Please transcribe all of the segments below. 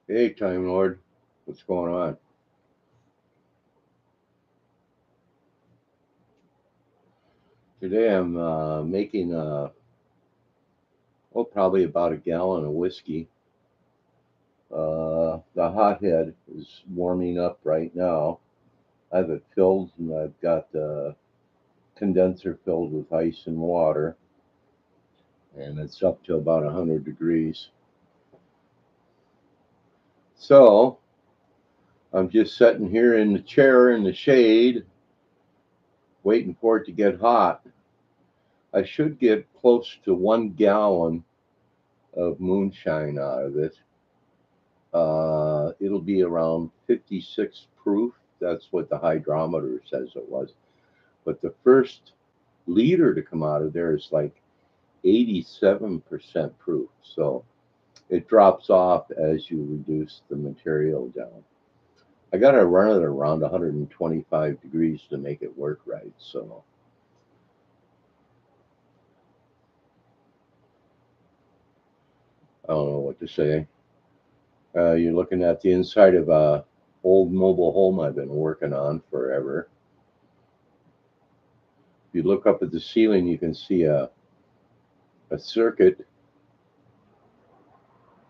Hey, Time Lord, what's going on? Today I'm making probably about a gallon of whiskey. The hothead is warming up right now. I have it filled, and I've got the condenser filled with ice and water, and it's up to about 100 degrees. So I'm just sitting here in the chair in the shade, waiting for it to get hot. I should get close to 1 gallon of moonshine out of it. It'll be around 56 proof. That's what the hydrometer says it was. But the first liter to come out of there is like 87% proof. So it drops off as you reduce the material down. I got to run it around 125 degrees to make it work right. So I don't know what to say. You're looking at the inside of a old mobile home I've been working on forever. If you look up at the ceiling, you can see a circuit.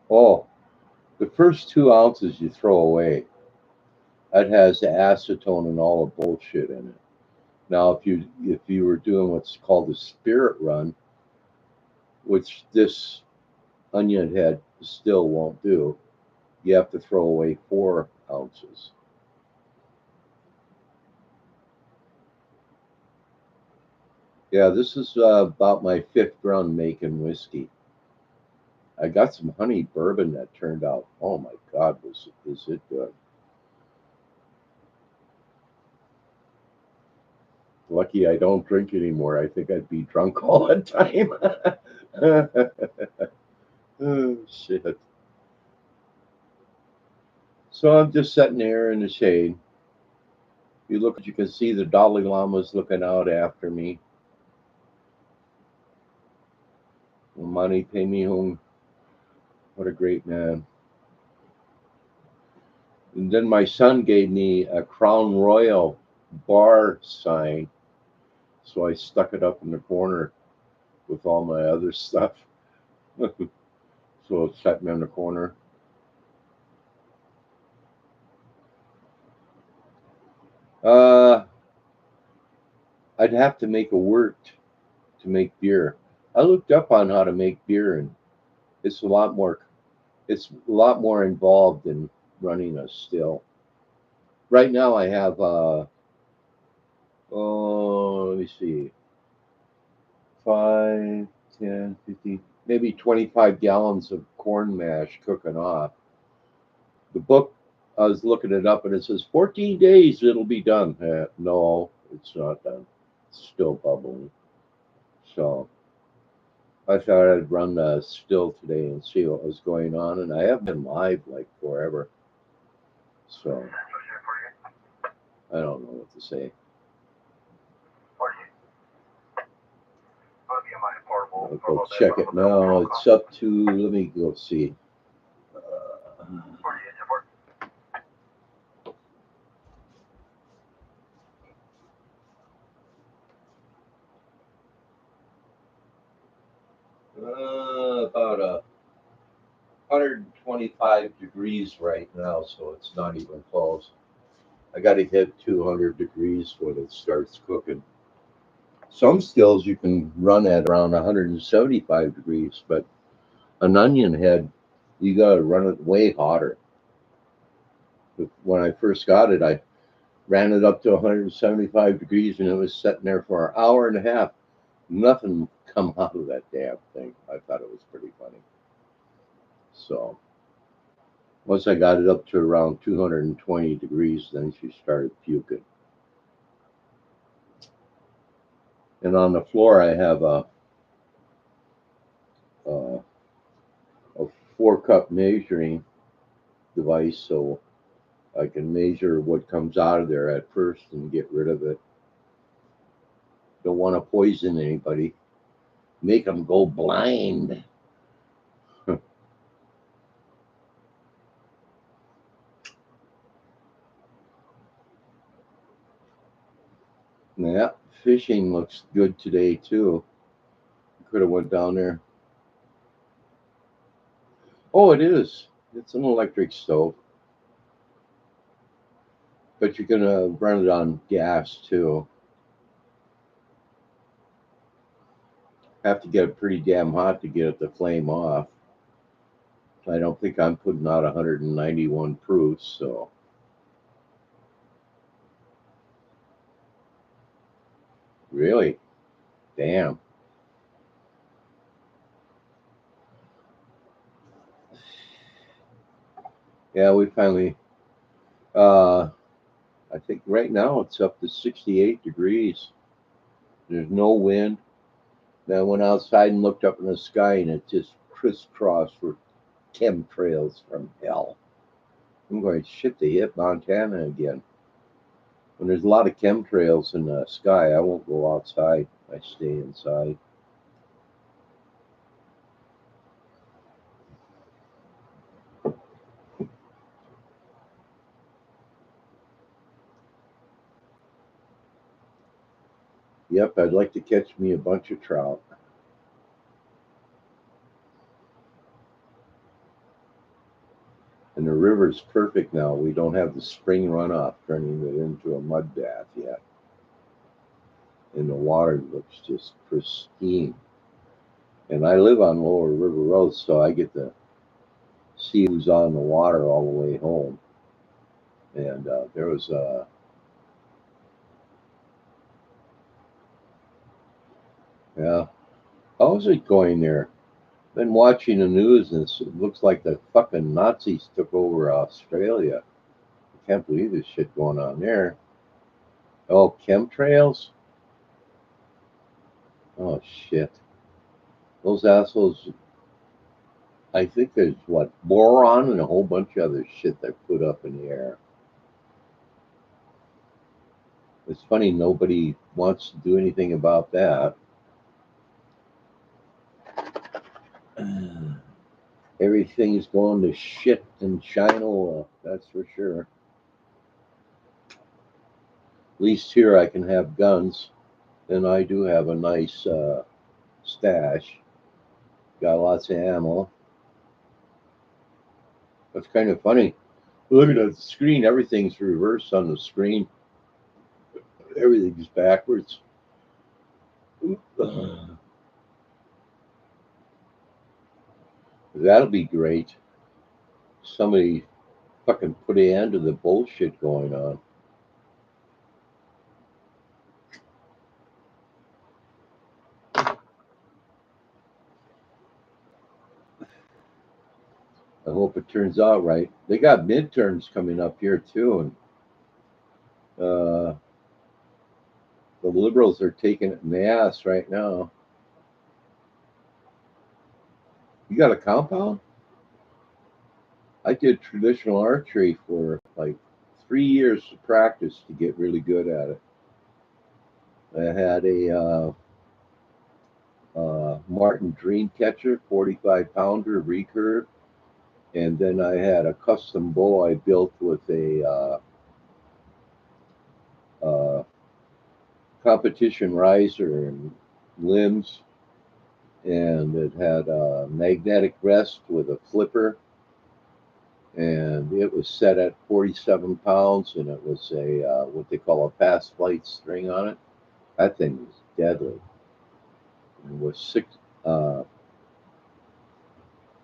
Oh, the first 2 ounces you throw away. That has the acetone and all the bullshit in it. Now, if you were doing what's called a spirit run, which this onion head still won't do, you have to throw away 4 ounces. Yeah, this is about my fifth run making whiskey. I got some honey bourbon that turned out. Oh my God, is it good? Lucky I don't drink anymore. I think I'd be drunk all the time. Oh, shit. So I'm just sitting there in the shade. You look, you can see the Dalai Lama's looking out after me. Money pay me home. What a great man. And then my son gave me a Crown Royal bar sign. So I stuck it up in the corner with all my other stuff. So it's sitting in the corner. Uh, I'd have to make a wort to make beer. I looked up on how to make beer, and it's a lot more. It's a lot more involved than running a still. Right now, I have let me see, 5, 10, 15, maybe 25 gallons of corn mash cooking off. The book, I was looking it up, and it says 14 days it'll be done. No, it's not done. It's still bubbling. So I thought I'd run the still today and see what was going on, and I have been live like forever. So I don't know what to say. I'll go check it now. It's up to, let me go see. Uh, about 125 degrees right now, so it's not even close. I got to hit 200 degrees when it starts cooking. Some stills you can run at around 175 degrees, but an onion head, you got to run it way hotter. When I first got it, I ran it up to 175 degrees and it was sitting there for an hour and a half. Nothing come out of that damn thing. I thought it was pretty funny. So once I got it up to around 220 degrees, then she started puking. And on the floor, I have a, a 4 cup measuring device, so I can measure what comes out of there at first and get rid of it. Don't want to poison anybody, make them go blind. Yeah, fishing looks good today too. Could have went down there. Oh, it is. It's an electric stove, but you're gonna run it on gas too. Have to get it pretty damn hot to get it to flame off. I don't think I'm putting out 191 proofs, so really, damn. Yeah, we finally. Uh, I think right now it's up to 68 degrees. There's no wind. Then I went outside and looked up in the sky, and it just crisscrossed with chemtrails from hell. I'm going, shit, they hit Montana again. When there's a lot of chemtrails in the sky, I won't go outside. I stay inside. Yep, I'd like to catch me a bunch of trout. And the river's perfect now. We don't have the spring runoff turning it into a mud bath yet. And the water looks just pristine. And I live on Lower River Road, so I get to see who's on the water all the way home. And there was yeah, how's it going there? Been watching the news, and it looks like the fucking Nazis took over Australia. I can't believe this shit going on there. Oh, chemtrails? Oh shit. Those assholes. I think there's what boron and a whole bunch of other shit they put up in the air. It's funny nobody wants to do anything about that. Everything's going to shit in China, that's for sure. At least here I can have guns, and I do have a nice stash. Got lots of ammo. That's kind of funny. Look at the screen. Everything's reversed on the screen. Everything's backwards. That'll be great. Somebody fucking put an end to the bullshit going on. I hope it turns out right. They got midterms coming up here too, and uh, the liberals are taking it in the ass right now. You got a compound? I did traditional archery for like 3 years to practice to get really good at it. I had a Martin Dreamcatcher, 45 pounder recurve. And then I had a custom bow I built with a competition riser and limbs. And it had a magnetic rest with a flipper. And it was set at 47 pounds, and it was a what they call a fast flight string on it. That thing was deadly. It was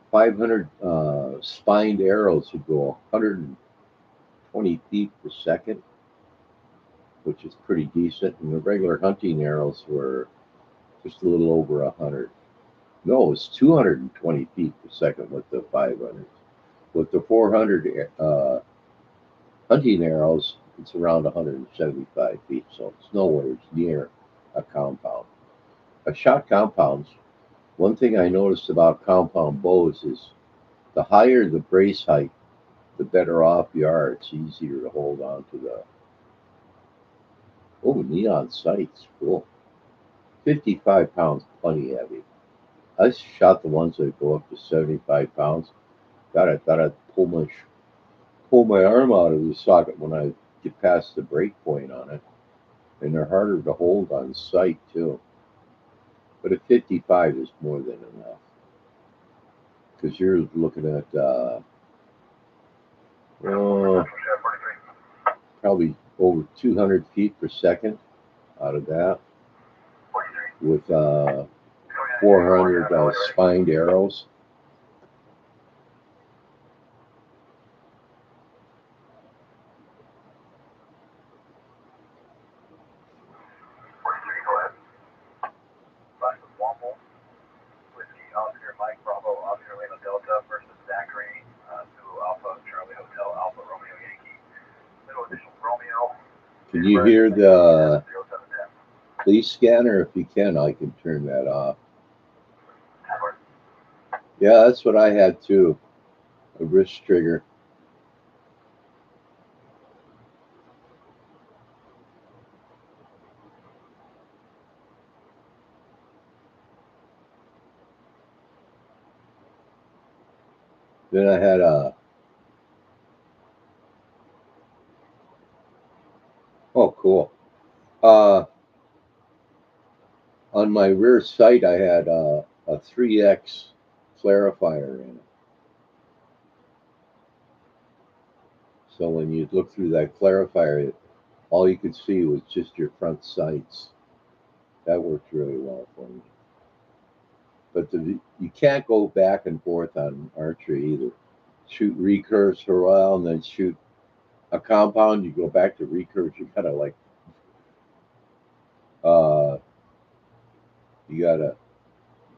500 spined arrows would go 120 feet per second, which is pretty decent. And the regular hunting arrows were just a little over 100. No, it was 220 feet per second with the 500. With the 400 hunting arrows, it's around 175 feet, so it's nowhere near a compound. I shot compounds. One thing I noticed about compound bows is the higher the brace height, the better off you are. It's easier to hold on to the. Oh, neon sights, cool. 55 pounds, plenty heavy. I shot the ones that go up to 75 pounds. God, I thought I'd pull my arm out of the socket when I get past the break point on it. And they're harder to hold on sight, too. But a 55 is more than enough. Because you're looking at probably over 200 feet per second out of that with 400 spined arrows. Can you hear the police scanner? If you can, I can turn that off. Yeah, that's what I had too. A wrist trigger. Then I had a. Oh, cool. On my rear sight, I had a 3X clarifier in it. So when you look through that clarifier, all you could see was just your front sights. That worked really well for me. But you can't go back and forth on archery either. Shoot recurves for a while and then shoot a compound. You go back to recurves. Uh, you gotta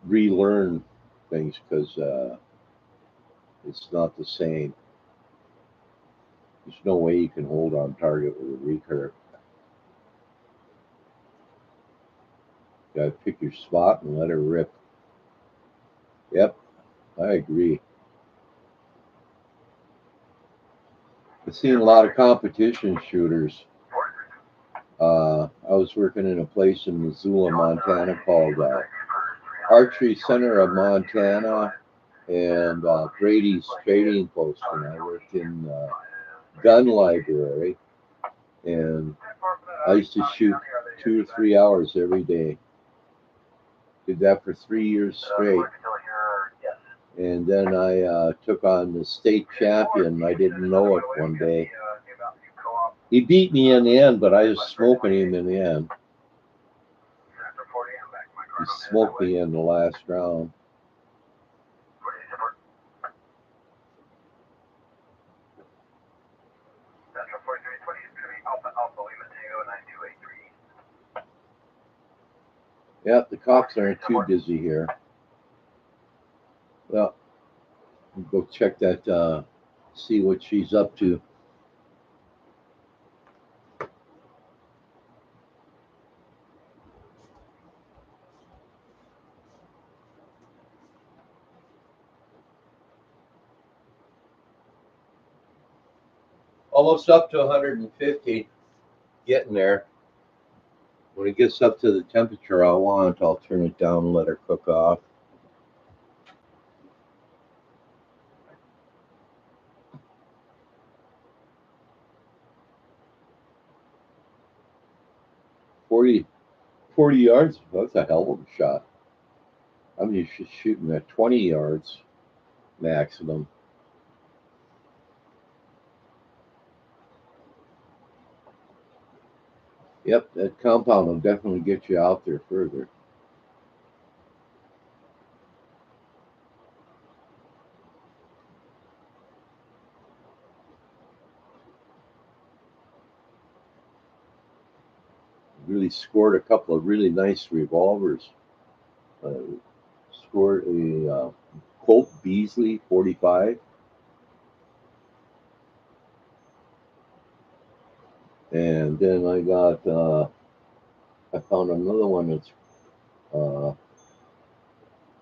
relearn things because it's not the same. There's no way you can hold on target with a recurve. You gotta pick your spot and let her rip. Yep, I agree. I've seen a lot of competition shooters. I was working in a place in Missoula, Montana called Archery Center of Montana and Brady's Trading Post, and I worked in gun library, and I used to shoot 2 or 3 hours every day. Did that for 3 years straight. And then I took on the state champion. I didn't know it one day. He beat me in the end, but I was smoking him in the end. He smoked me in the last round. Yeah, the cops aren't too busy here. Well, we'll go check that, see what she's up to. Almost up to 150, getting there. When it gets up to the temperature I want, I'll turn it down and let her cook off. Forty 40 yards, that's a hell of a shot. I'm used to shooting at 20 yards maximum. Yep, that compound will definitely get you out there further. Really scored a couple of really nice revolvers. Uh, Scored a Colt Beasley 45, and then I found another one that's uh,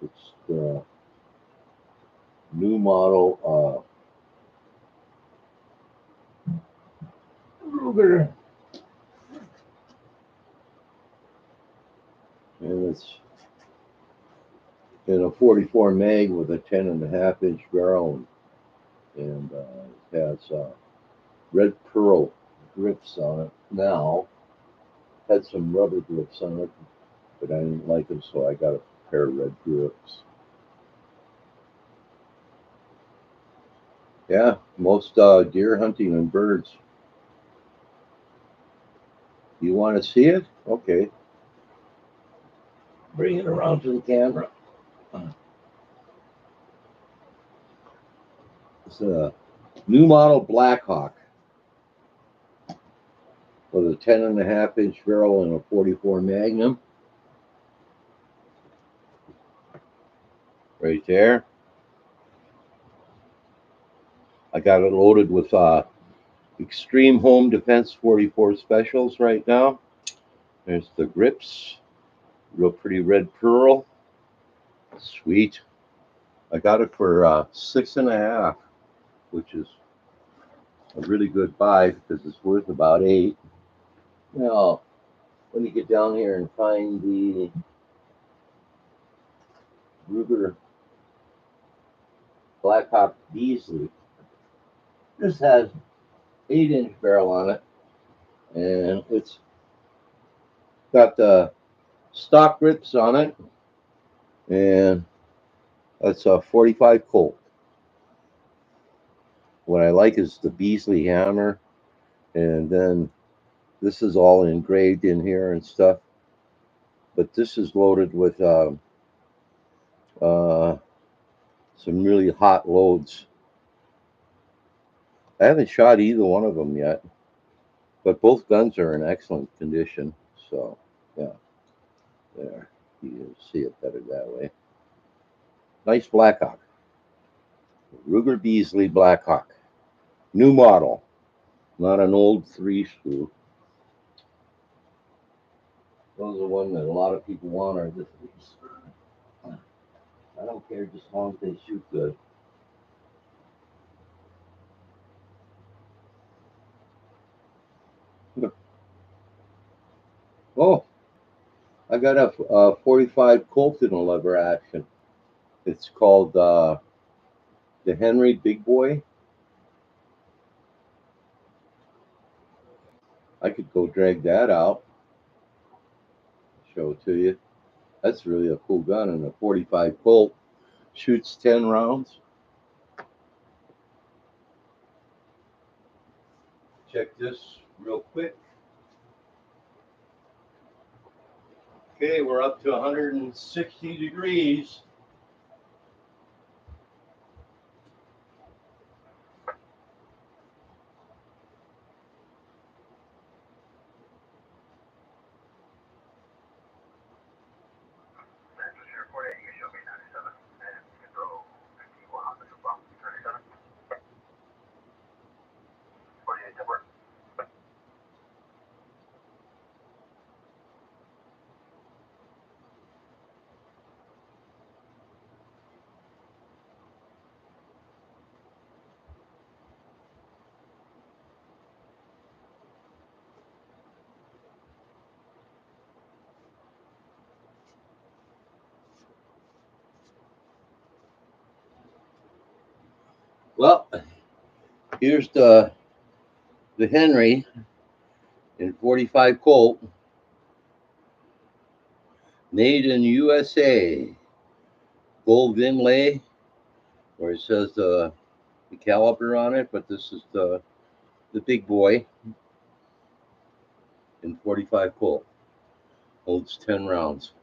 it's the new model Ruger, and it's in a 44 mag with a 10.5 inch barrel, and it has red pearl grips on it. Now had some rubber grips on it, but I didn't like them, so I got a pair of red grips. Yeah, most deer hunting and birds. You want to see it? Okay, bring it around to the camera. It's a new model Blackhawk with a 10.5 inch barrel and a 44 Magnum. Right there. I got it loaded with Extreme Home Defense 44 specials right now. There's the grips, real pretty red pearl. Sweet. I got it for 6.5, which is a really good buy because it's worth about 8. Now, when you get down here and find the Ruger Blackhawk Beasley, this has 8-inch barrel on it, and it's got the stock grips on it, and that's a 45 Colt. What I like is the Beasley hammer, and then this is all engraved in here and stuff. But this is loaded with uh, some really hot loads. I haven't shot either one of them yet, but both guns are in excellent condition. So, yeah, there. You see it better that way. Nice Blackhawk. Ruger Beasley Blackhawk. New model, not an old 3 screw. Those are one that a lot of people want are the 3 screw. I don't care just as long as they shoot good. Oh, I got a 45 Colt in a lever action. It's called the Henry Big Boy. I could go drag that out, show it to you. That's really a cool gun, and a 45 Colt shoots 10 rounds. Check this real quick. Okay, we're up to 160 degrees. Well, here's the Henry in 45 Colt, made in USA. Gold inlay, where it says the caliber on it, but this is the big boy in 45 Colt. Holds 10 rounds.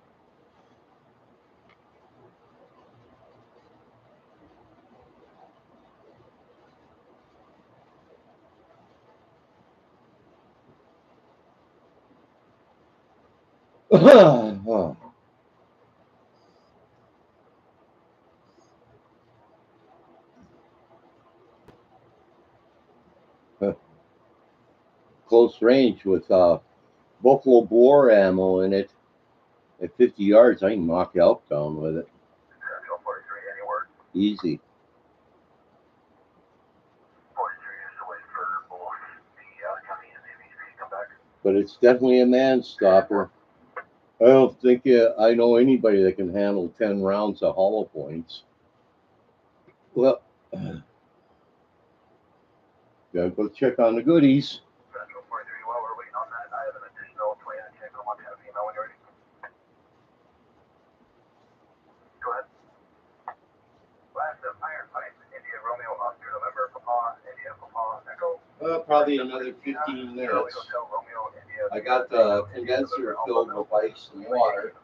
Oh, close range with buffalo bore ammo in it. At 50 yards, I can knock elk down with it. Easy. But it's definitely a man stopper. I don't think I know anybody that can handle 10 rounds of hollow points. Well, gotta go check on the goodies. Probably another 15 minutes. I got the condenser filled with ice and water.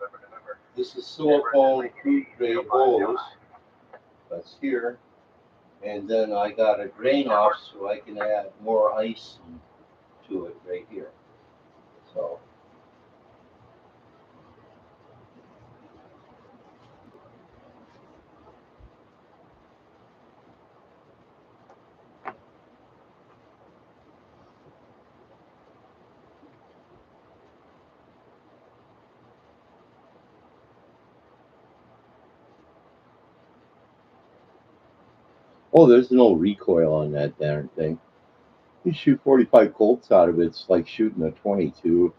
This is silicone food grade hose. That's here. And then I got a drain off so I can add more ice to it right here. So, oh, there's no recoil on that darn thing. You shoot 45 Colts out of it, it's like shooting a 22.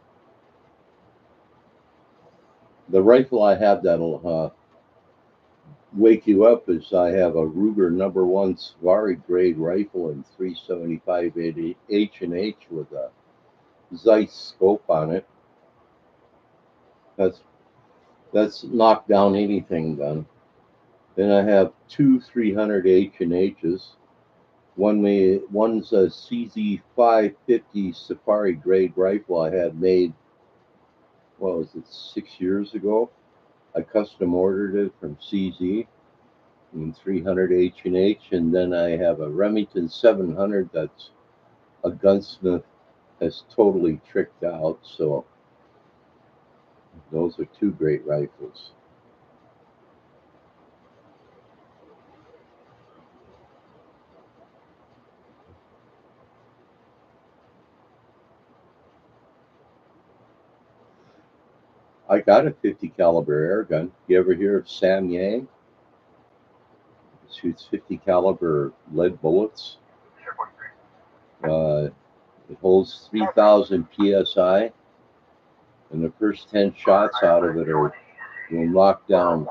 The rifle I have that'll wake you up is I have a Ruger number one Safari grade rifle in 375 H&H with a Zeiss scope on it. That's that's knocked down anything gun. Then I have two 300 H&Hs. One's a CZ 550 Safari grade rifle I had made. What was it, 6 years ago? I custom ordered it from CZ in 300 H&H, and then I have a Remington 700 that's a gunsmith has totally tricked out. So those are two great rifles. I got a 50 caliber air gun. You ever hear of Sam Yang? It shoots 50 caliber lead bullets. Uh, it holds 3,000 psi, and the first 10 shots out of it are will knock down.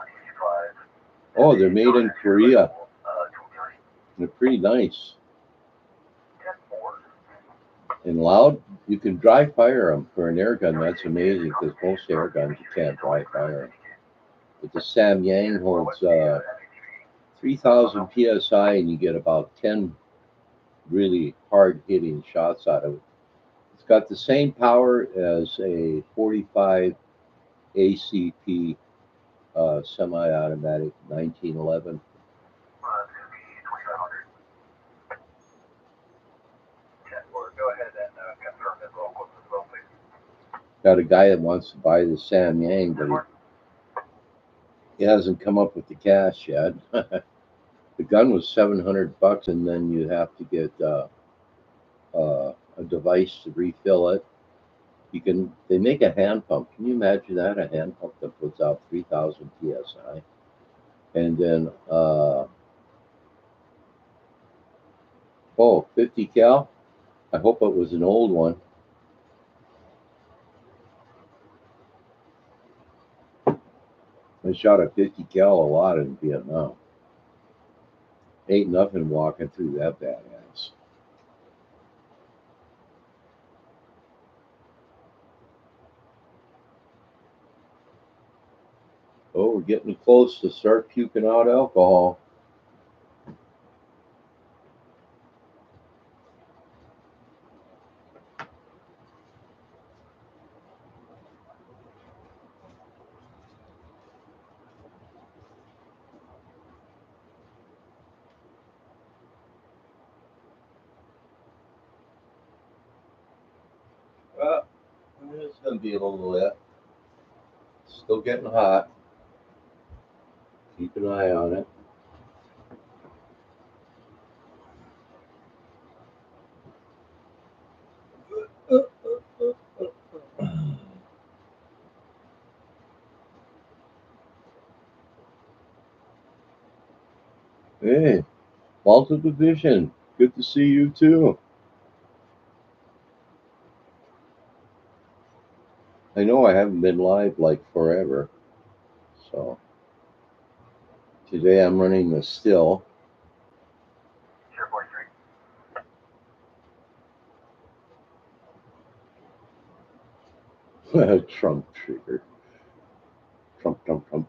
Oh, they're made in Korea. They're pretty nice and loud. You can dry fire them for an air gun. That's amazing because most air guns you can't dry fire. But the Sam Yang holds 3,000 psi, and you get about 10 really hard hitting shots out of it. It's got the same power as a 45 ACP semi-automatic 1911. Got a guy that wants to buy the Sam Yang, but he hasn't come up with the cash yet. The gun was $700, and then you have to get a device to refill it. You can. They make a hand pump. Can you imagine that? A hand pump that puts out 3,000 psi, and then 50 cal. I hope it was an old one. I shot a 50 cal a lot in Vietnam. Ain't nothing walking through that badass. Oh, we're getting close to start puking out alcohol. Uh, it's gonna be a little lit. Still getting hot. Keep an eye on it. Hey, Walter Division. Good to see you too. I know I haven't been live like forever. So today I'm running the still. Trump trigger. Trump, Trump, Trump.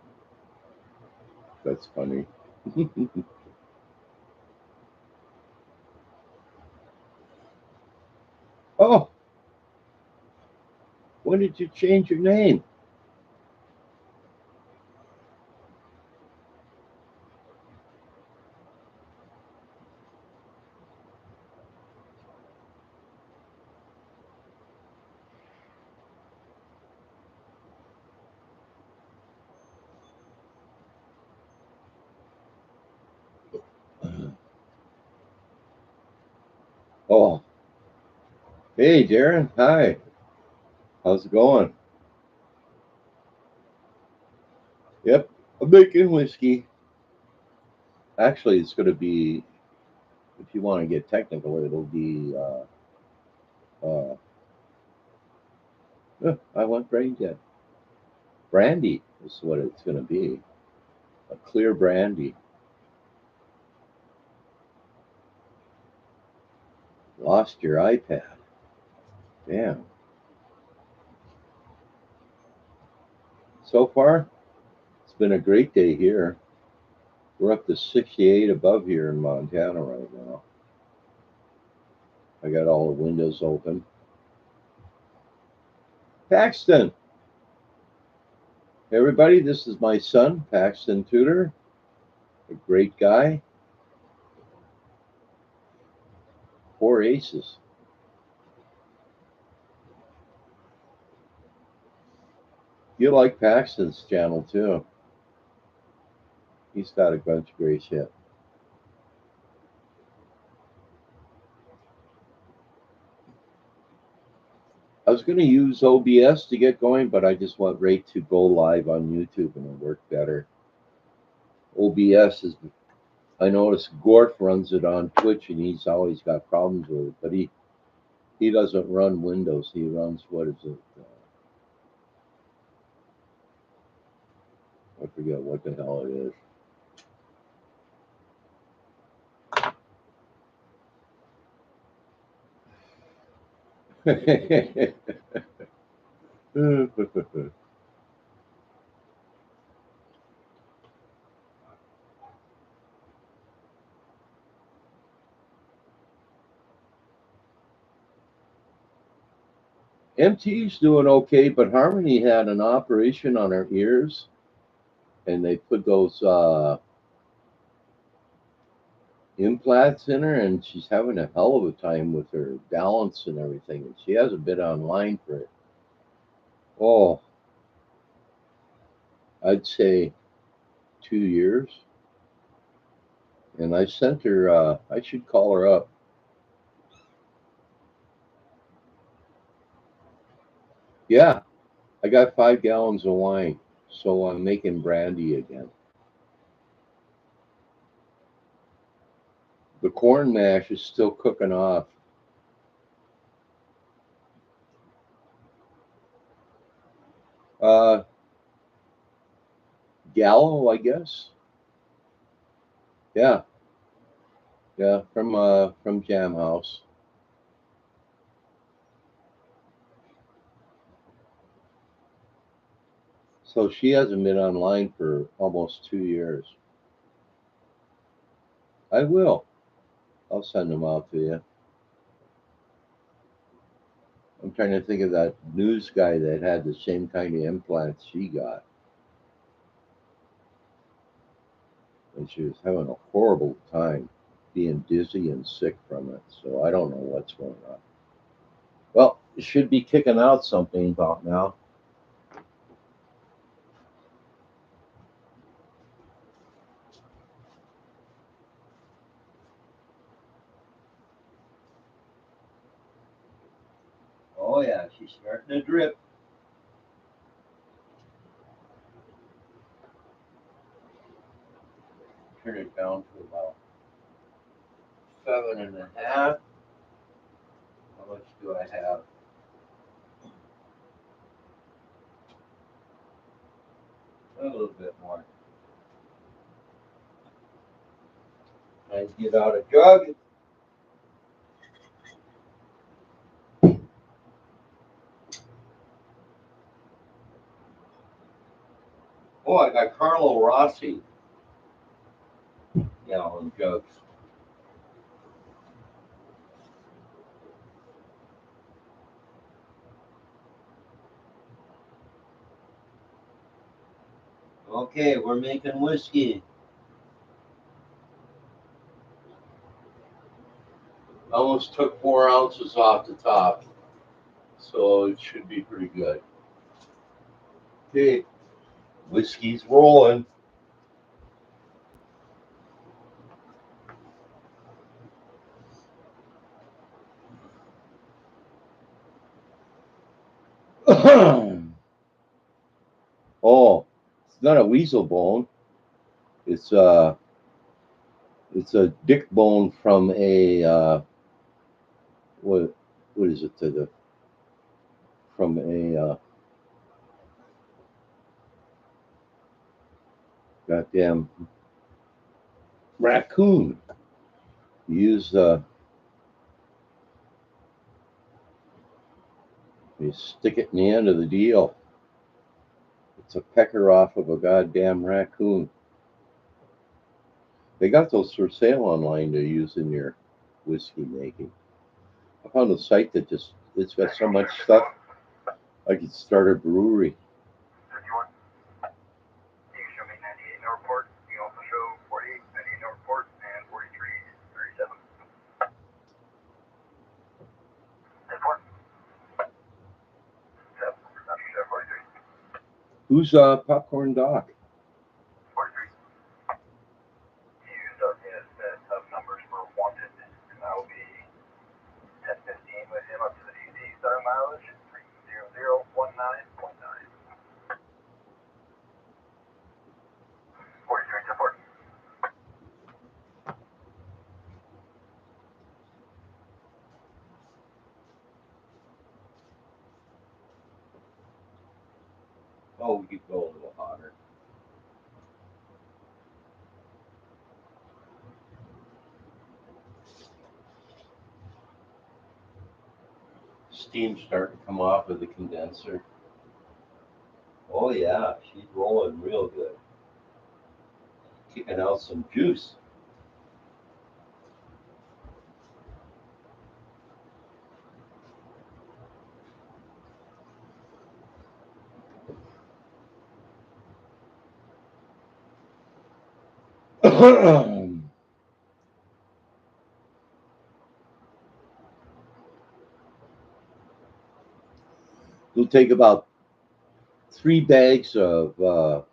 That's funny. Oh, when did you change your name? Oh, hey, Darren. Hi. How's it going? Yep, I'm making whiskey. Actually, it's going to be, if you want to get technical, it'll be, I want brain dead. Brandy is what it's going to be. A clear brandy. Lost your iPad. Damn. So far, it's been a great day here. We're up to 68 above here in Montana right now. I got all the windows open. Paxton, everybody, this is my son, Paxton Tudor, a great guy. 4 aces. You like Paxton's channel too. He's got a bunch of great shit. I was going to use OBS to get going, but I just went right to go live on YouTube and it worked better. OBS is, I noticed Gorf runs it on Twitch and he's always got problems with it, but he doesn't run Windows. He runs, what is it? I forget what the hell it is. MT's doing okay, but Harmony had an operation on her ears, and they put those implants in her, and she's having a hell of a time with her balance and everything. And she hasn't been online for it. Oh, I'd say 2 years. And I sent her. I should call her up. Yeah, I got 5 gallons of wine, so I'm making brandy again. The corn mash is still cooking off. Uh, Gallo, I guess. Yeah, Yeah, from Jam House. So she hasn't been online for almost 2 years. I will. I'll send them out to you. I'm trying to think of that news guy that had the same kind of implants she got, and she was having a horrible time, being dizzy and sick from it. So I don't know what's going on. Well, it should be kicking out something about now. Oh yeah, she's starting to drip. Turn it down to about 7.5. How much do I have? A little bit more. I get out a jug. Oh, I got Carlo Rossi gallon jugs. Okay, we're making whiskey. Almost took 4 ounces off the top, so it should be pretty good. Okay, whiskey's rolling. Oh, it's not a weasel bone. It's a dick bone from a what what is it to the from a goddamn raccoon. You stick it in the end of the deal. It's a pecker off of a goddamn raccoon. They got those for sale online to use in your whiskey making. I found a site that just it's got so much stuff I could start a brewery. Who's Popcorn Doc? Oh, we could go a little hotter. Steam starting to come off of the condenser. Oh yeah, she's rolling real good. Kicking out some juice. It'll take about 3 bags of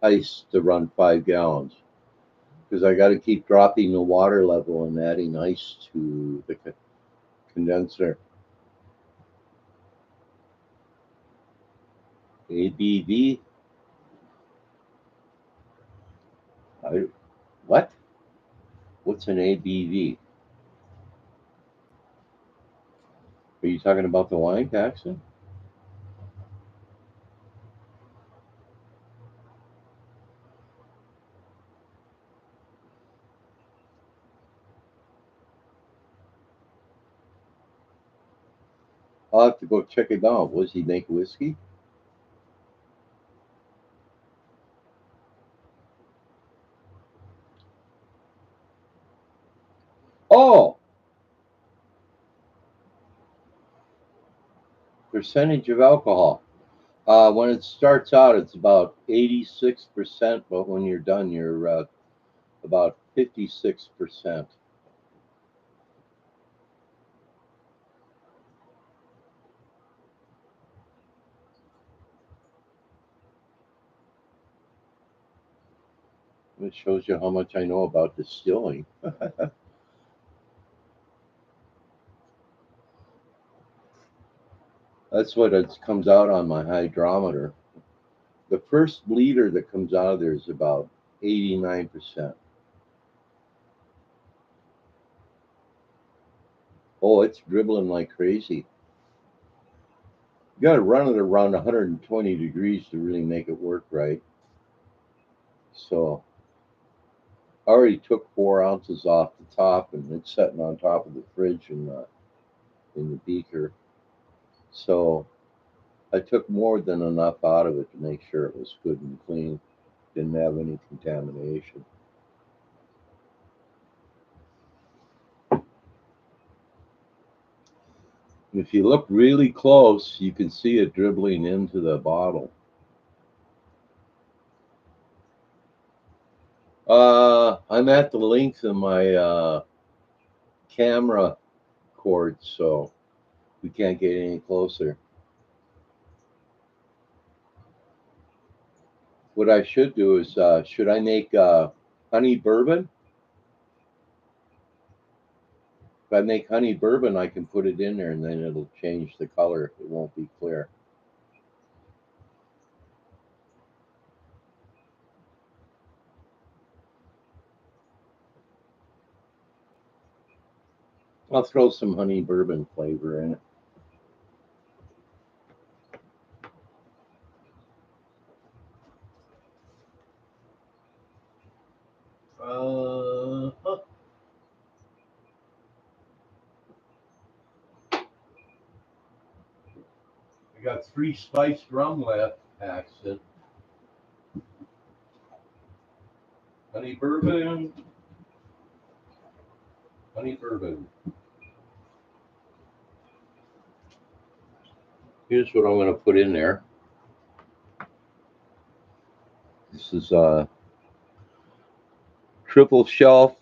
ice to run 5 gallons because I got to keep dropping the water level and adding ice to the condenser. ABV? What? What's an ABV? Are you talking about the wine, Paxton? I'll have to go check him out. Was he make whiskey? Oh, percentage of alcohol. When it starts out, it's about 86%, but when you're done, you're about 56%. It shows you how much I know about distilling. That's what it comes out on my hydrometer. The first liter that comes out of there is about 89%. Oh, it's dribbling like crazy. You got to run it around 120 degrees to really make it work right. So I already took 4 ounces off the top, and it's sitting on top of the fridge in the beaker. So I took more than enough out of it to make sure it was good and clean, didn't have any contamination. If you look really close, you can see it dribbling into the bottle. I'm at the length of my camera cord, so we can't get any closer. What I should do is, should I make honey bourbon? If I make honey bourbon, I can put it in there and then it'll change the color. It won't be clear. I'll throw some honey bourbon flavor in it. Huh. I got 3 spiced rum left, Paxton. Honey bourbon. Honey bourbon. Here's what I'm going to put in there. This is triple shelf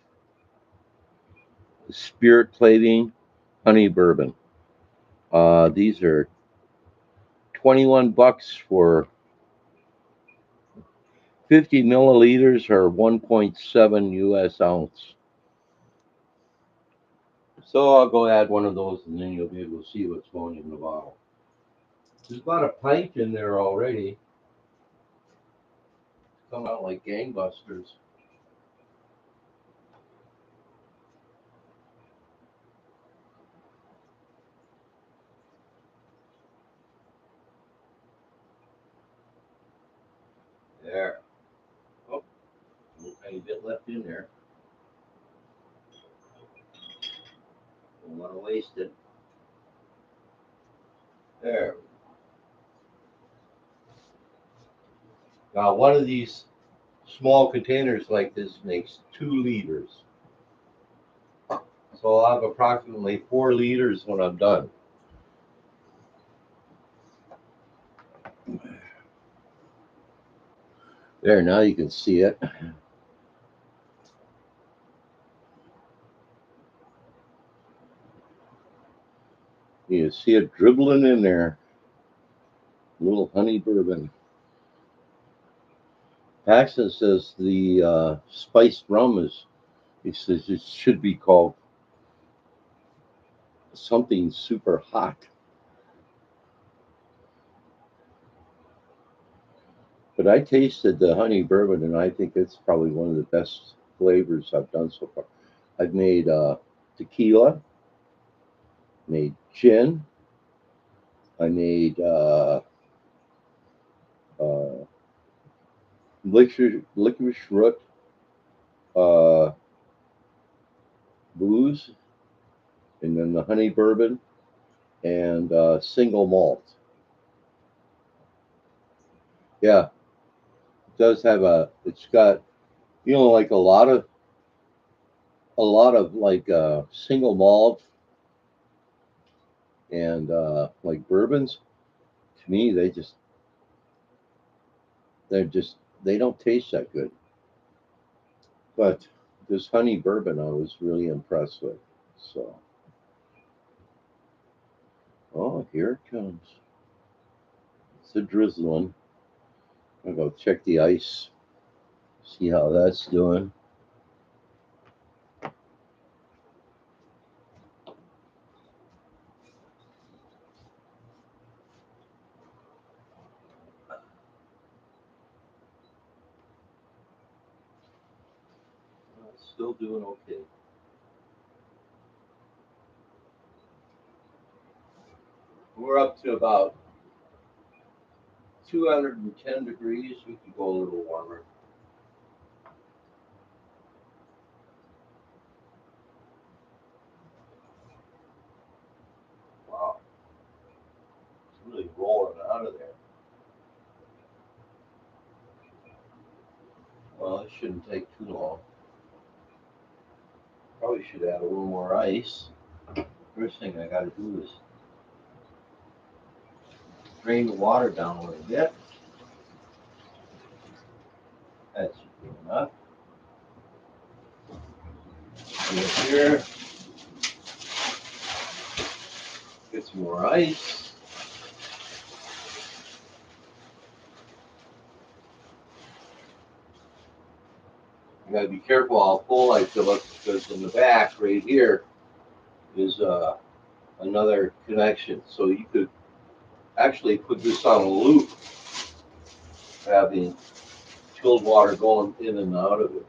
spirit plating honey bourbon. These are 21 bucks for 50 milliliters or 1.7 US ounce. So I'll go add one of those and then you'll be able to see what's going in the bottle. There's about a pint in there already. Come out like gangbusters. There. Oh, a little tiny bit left in there. Don't want to waste it. There. Now, one of these small containers like this makes 2 liters. So I'll have approximately 4 liters when I'm done. There, now you can see it. You can see it dribbling in there. Little honey bourbon. Paxton says the spiced rum is, he says it should be called something super hot. But I tasted the honey bourbon and I think it's probably one of the best flavors I've done so far. I've made tequila, made gin, I made uh, licorice root uh, booze, and then the honey bourbon. and single malt. Yeah, it does have a. It's got like a lot of like single malt and like bourbons. To me, they're just they don't taste that good. But this honey bourbon, I was really impressed with. So, oh, here it comes. It's a drizzling. I'll go check the ice, see how that's doing. It's still doing okay. We're up to about 210 degrees. We could go a little warmer. Wow, it's really rolling out of there. Well, it shouldn't take too long. Probably should add a little more ice. First thing I got to do is drain the water down a little bit. That's good enough. And here, get some more ice. You gotta be careful how full I fill it because in the back, right here, is another connection. So you could actually put this on a loop, having chilled water going in and out of it.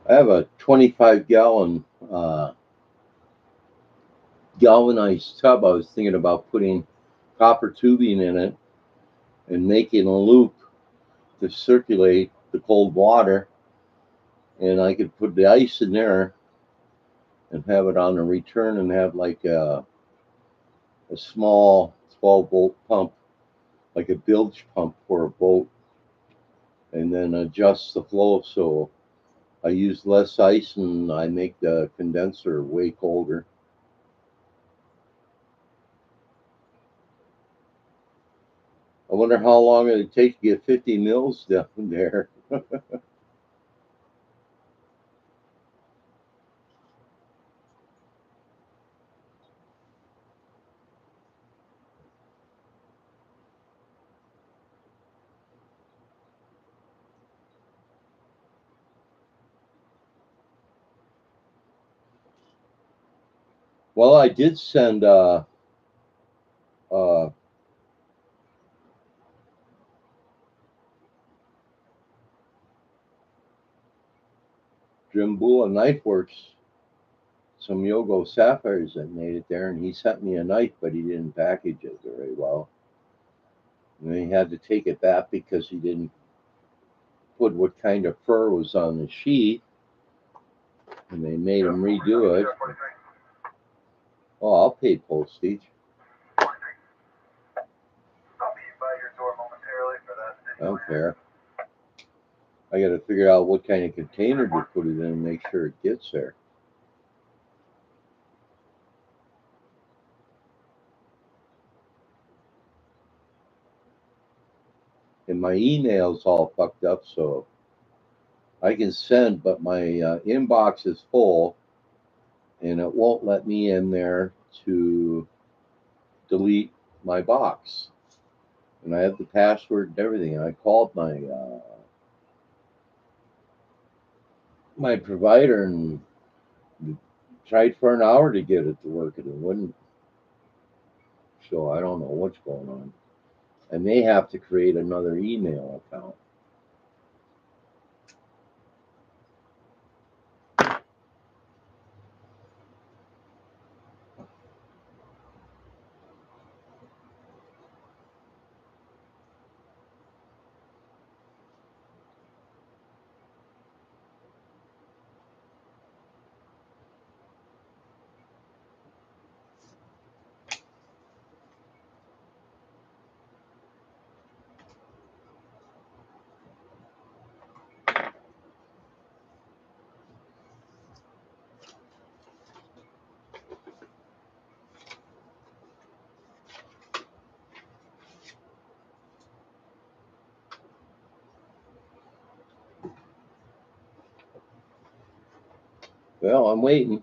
I have a 25-gallon galvanized tub. I was thinking about putting copper tubing in it and making a loop to circulate the cold water, and I could put the ice in there and have it on the return and have like a small 12-volt pump, like a bilge pump for a boat, and then adjust the flow so I use less ice and I make the condenser way colder. I wonder how long it'd take to get 50 mils down there. Well, I did send uh, Jim Bull at Knifeworks some Yogo sapphires that made it there, and he sent me a knife, but he didn't package it very well. And he had to take it back because he didn't put what kind of fur was on the sheath, and they made him redo it. Oh, I'll pay postage. I don't care. I got to figure out what kind of container to put it in and make sure it gets there. And my email's all fucked up, so I can send, but my inbox is full, and it won't let me in there to delete my box. And I have the password and everything. And I called my provider, and Tried for an hour to get it to work and it wouldn't. So I don't know what's going on. I may have to create another email account. Well, I'm waiting.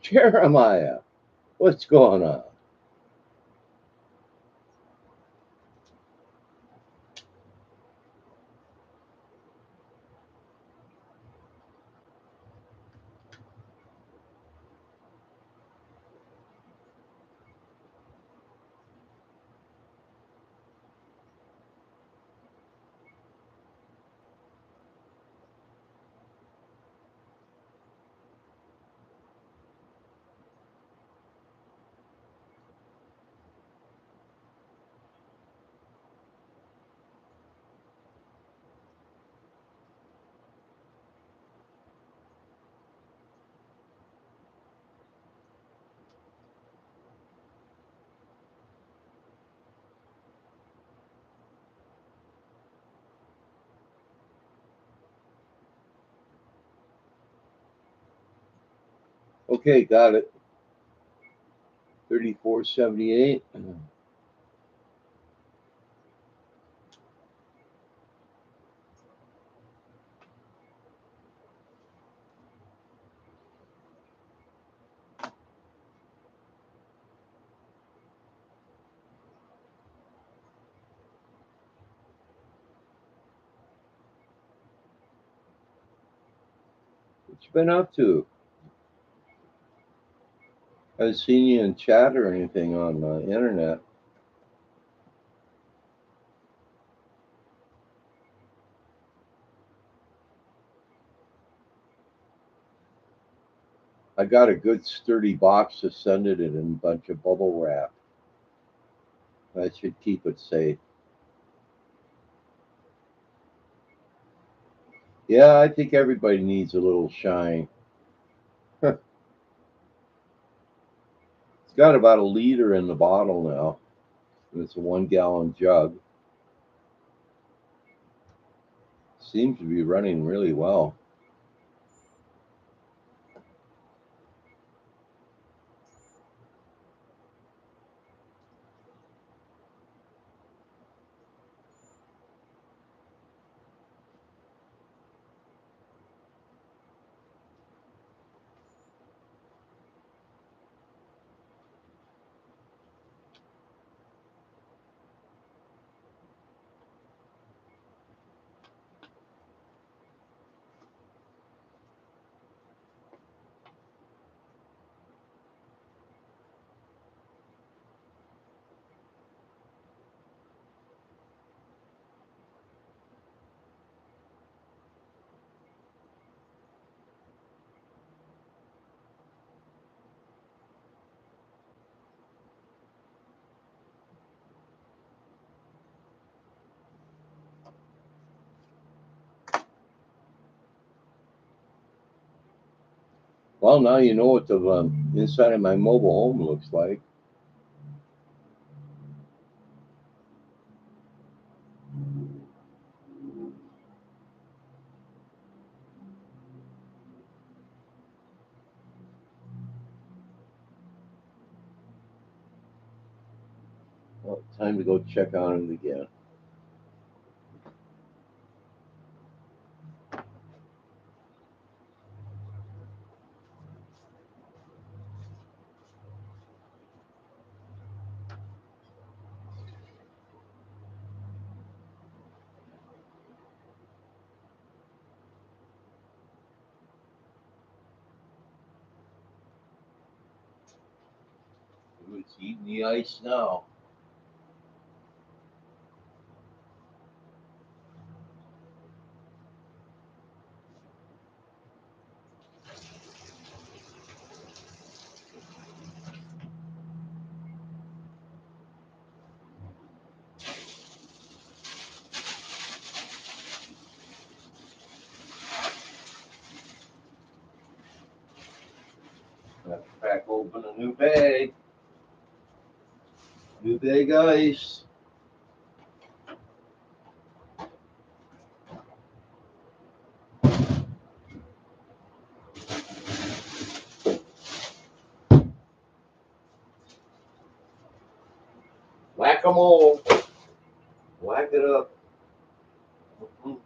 Jeremiah, what's going on? Okay, got it. 3478. What you been up to? I haven't seen you in chat or anything on the internet. I got a good sturdy box to send it in a bunch of bubble wrap. I should keep it safe. Yeah, I think everybody needs a little shine. It's got about a liter in the bottle now. And it's a 1 gallon jug. Seems to be running really well. Well, now you know what the inside of my mobile home looks like. Well, time to go check on it again. Ooh, it's eating the ice now. I have to crack open a new bag. New bag ice. Whack-a-mole. Whack it up. Mhm.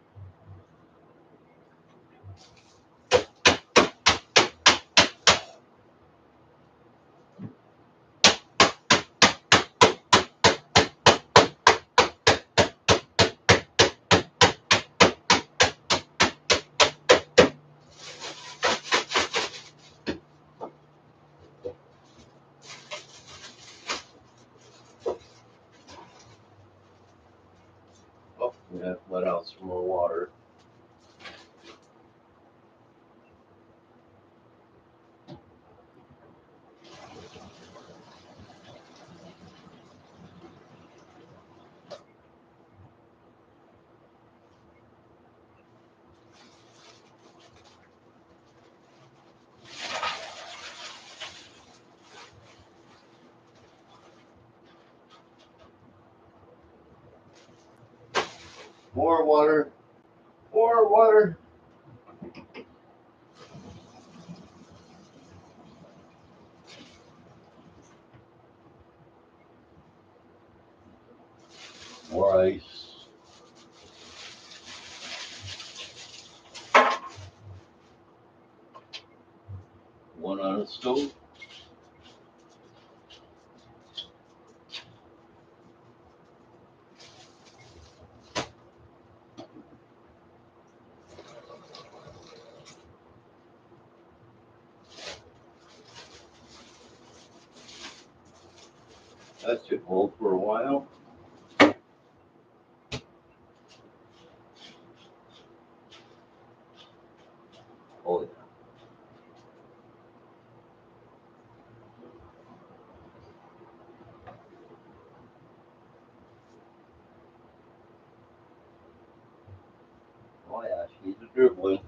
Oh, yeah, let out some more water. More water. More water. More ice. One on the stove. That should hold for a while. Oh, yeah. Oh, yeah. She's a dribbling.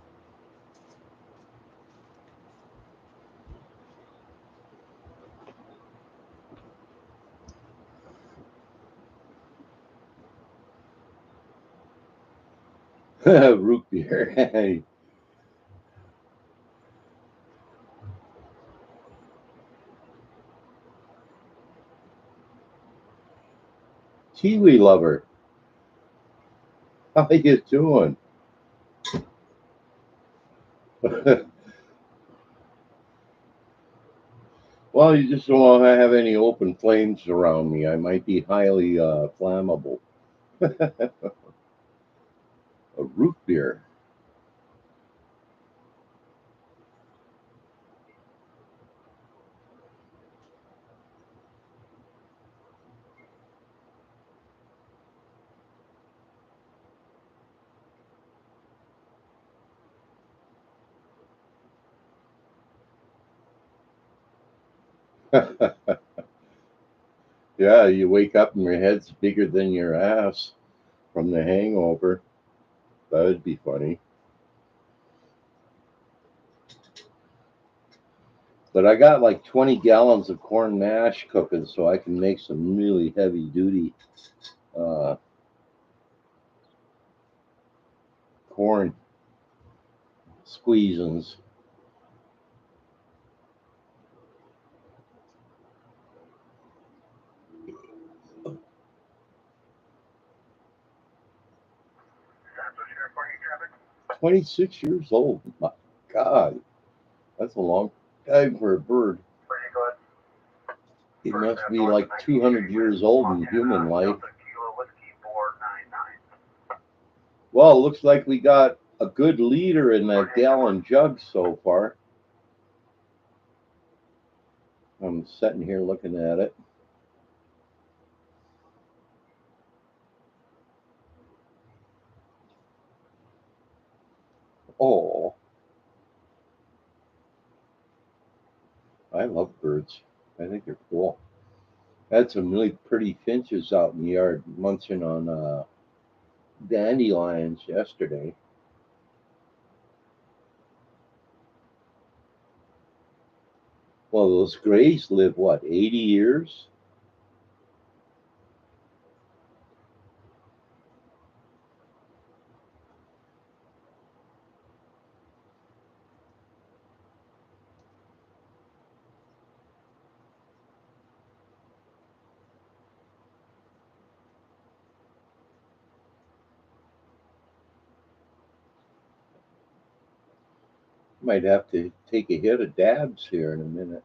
Root beer. Kiwi lover. How you doing? Well, you just don't want to have any open flames around me. I might be highly flammable. A root beer. Yeah, you wake up and your head's bigger than your ass from the hangover. That would be funny. But I got like 20 gallons of corn mash cooking, so I can make some really heavy duty uh, corn squeezins. 26 years old. My God, that's a long time for a bird. He must be like 200 years old in human life. Well, it looks like we got a good leader in that gallon jug so far. I'm sitting here looking at it. Oh, I love birds. I think they're cool. Had some really pretty finches out in the yard munching on dandelions yesterday. Well, those grays live what, 80 years? Might have to take a hit of dabs here in a minute.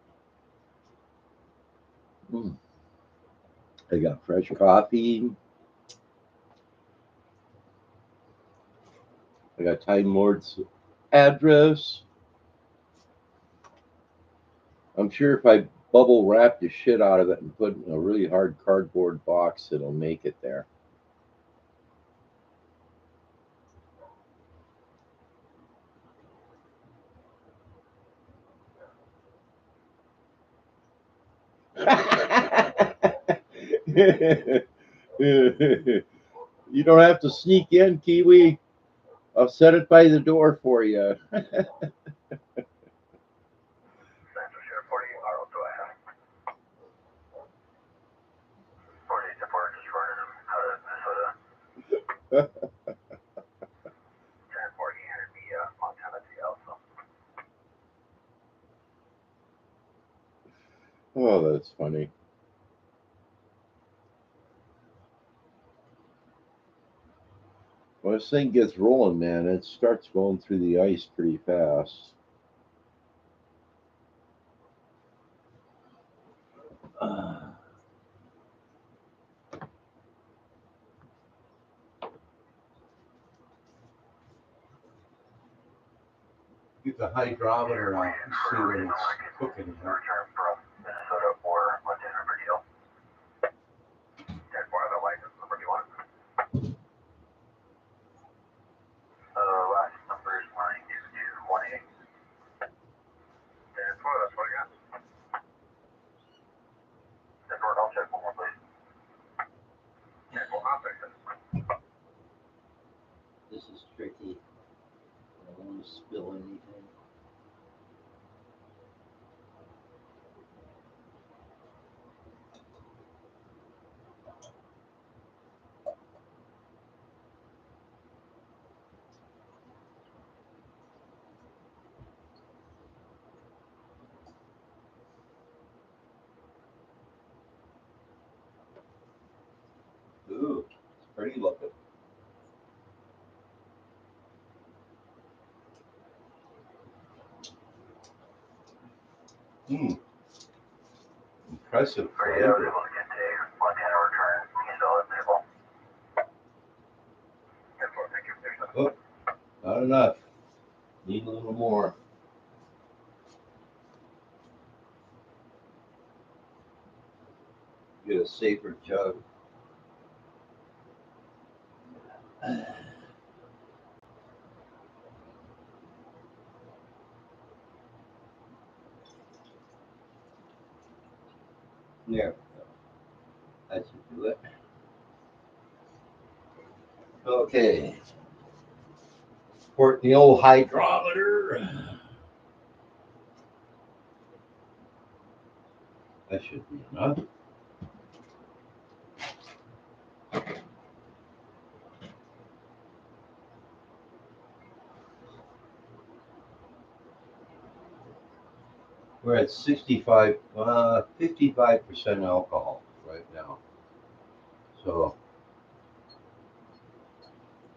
Mm. I got fresh coffee. I got Time Lord's address. I'm sure if I bubble wrap the shit out of it and put it in a really hard cardboard box, it'll make it there. You don't have to sneak in, Kiwi. I'll set it by the door for you. Oh, that's funny. When this thing gets rolling, man, it starts going through the ice pretty fast. Get the hydrometer out and see when it's cooking. This is tricky. I don't want to spill anything. Ooh, it's pretty looking. Hmm, impressive flavor. Oh, not enough. Need a little more. Get a safer jug. There, that should do it. Okay. Port the old hydrometer. That should be enough. We're at 55% alcohol right now. So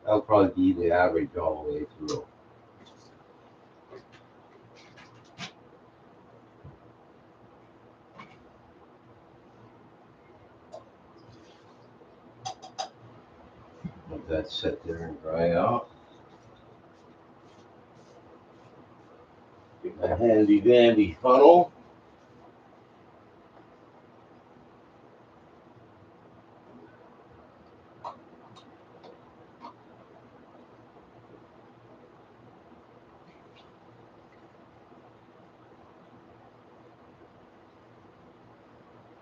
that'll probably be the average all the way through. Let that sit there and dry out. Get my handy dandy funnel.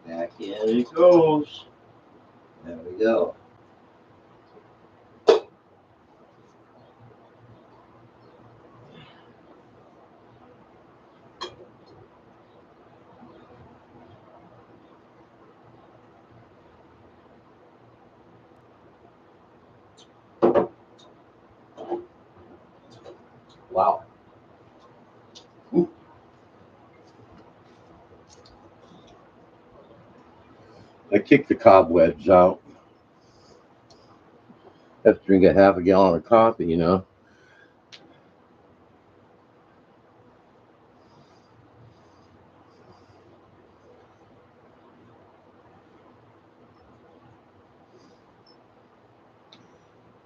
Back in it goes. There we go. Wow. Ooh. I kicked the cobwebs out. Have to drink a half a gallon of coffee, you know.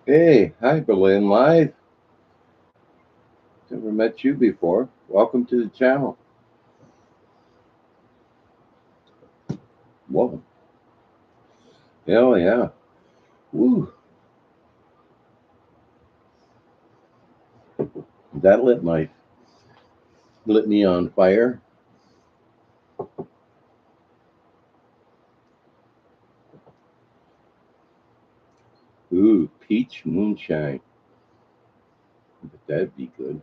Hey, hi Berlin Live. Never met you before. Welcome to the channel. Whoa. Hell yeah. Woo. That lit me on fire. Ooh, peach moonshine. But that'd be good.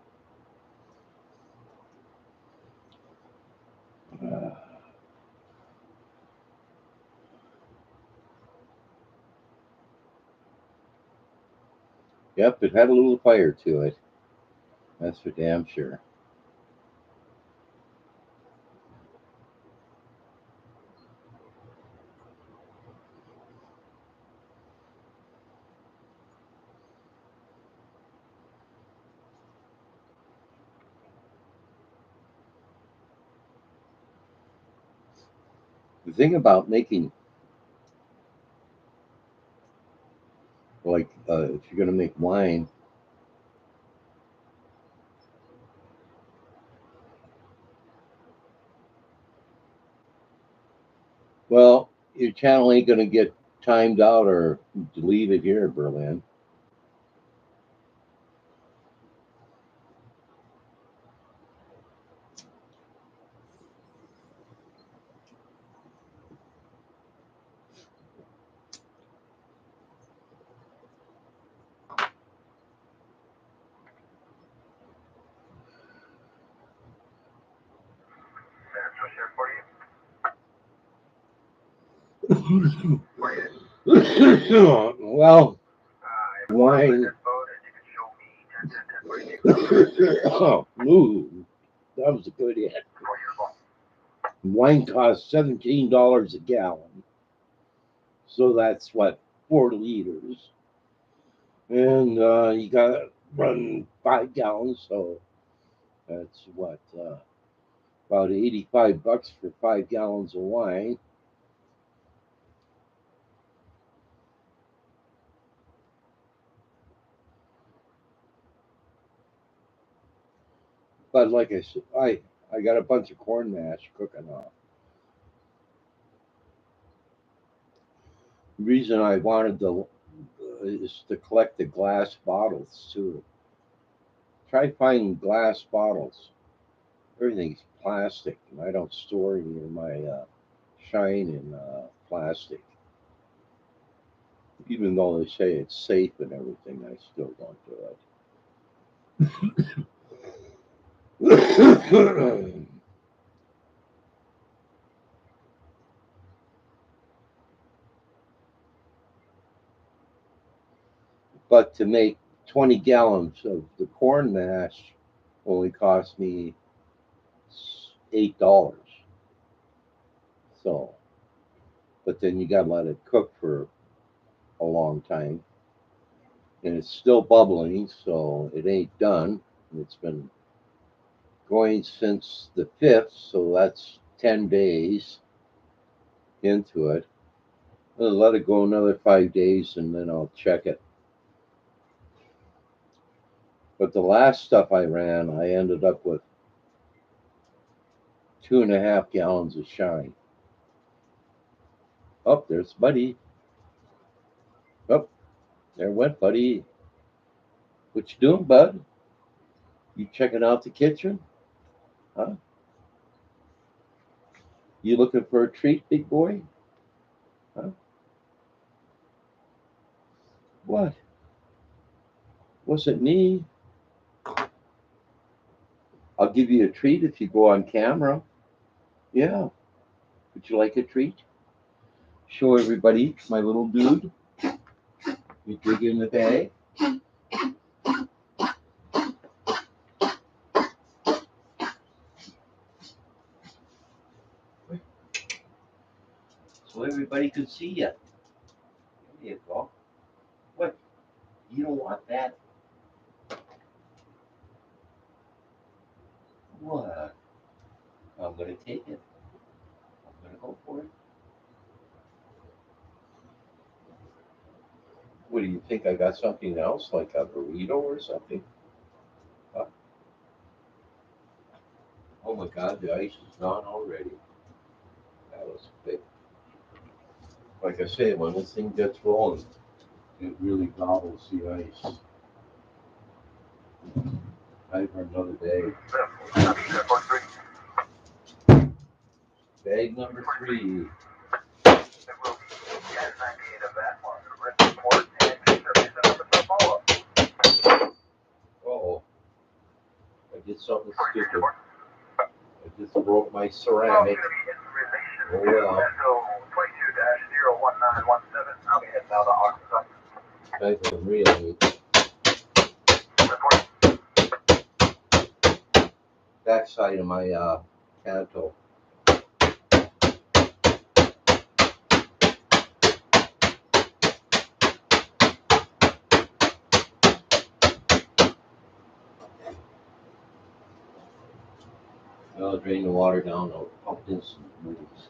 Uh, yep, it had a little fire to it. That's for damn sure. The thing about making, like, if you're going to make wine, well, your channel ain't going to get timed out or deleted here, Berlin. Well, wine. Oh, ooh, that was a good hit. Wine costs $17 a gallon. So that's what, 4 liters. And you got to run 5 gallons. So that's what, about $85 for 5 gallons of wine. But like I said, I got a bunch of corn mash cooking off. The reason I wanted to is to collect the glass bottles too. Try finding glass bottles. Everything's plastic, and I don't store any of my shine in plastic. Even though they say it's safe and everything, I still don't do it. But to make 20 gallons of the corn mash only cost me $8. So, but then you got to let it cook for a long time. And it's still bubbling, so it ain't done. It's been going since the 5th, so that's 10 days into it. I'll let it go another 5 days and then I'll check it. But the last stuff I ran, I ended up with 2.5 gallons of shine. Oh, there's Buddy. Oh, there went Buddy. What you doing, bud? You checking out the kitchen? Huh? You looking for a treat, big boy? Huh? What? Wasn't me. I'll give you a treat if you go on camera. Yeah. Would you like a treat? Show everybody my little dude. You dig in the bag. So everybody could see you. There you go. What? You don't want that? What? I'm going to take it. I'm going to go for it. What do you think? I got something else, like a burrito or something? Huh? Oh my God, the ice is gone already. That was big. Like I say, when this thing gets rolling, it really gobbles the ice. Time for another bag. Bag number 3. Uh-oh. I did something stupid. I just broke my ceramic. Oh well. Type of really. Backside of my canto. I'll drain the water down. I'll pump in some moves.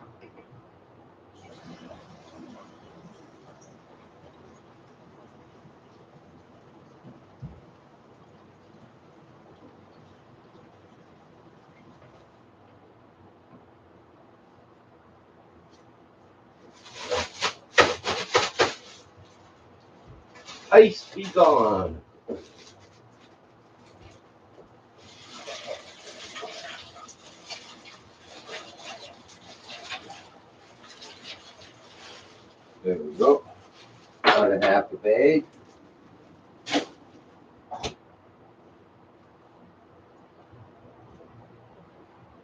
Ice be gone. There we go. About a half a bag.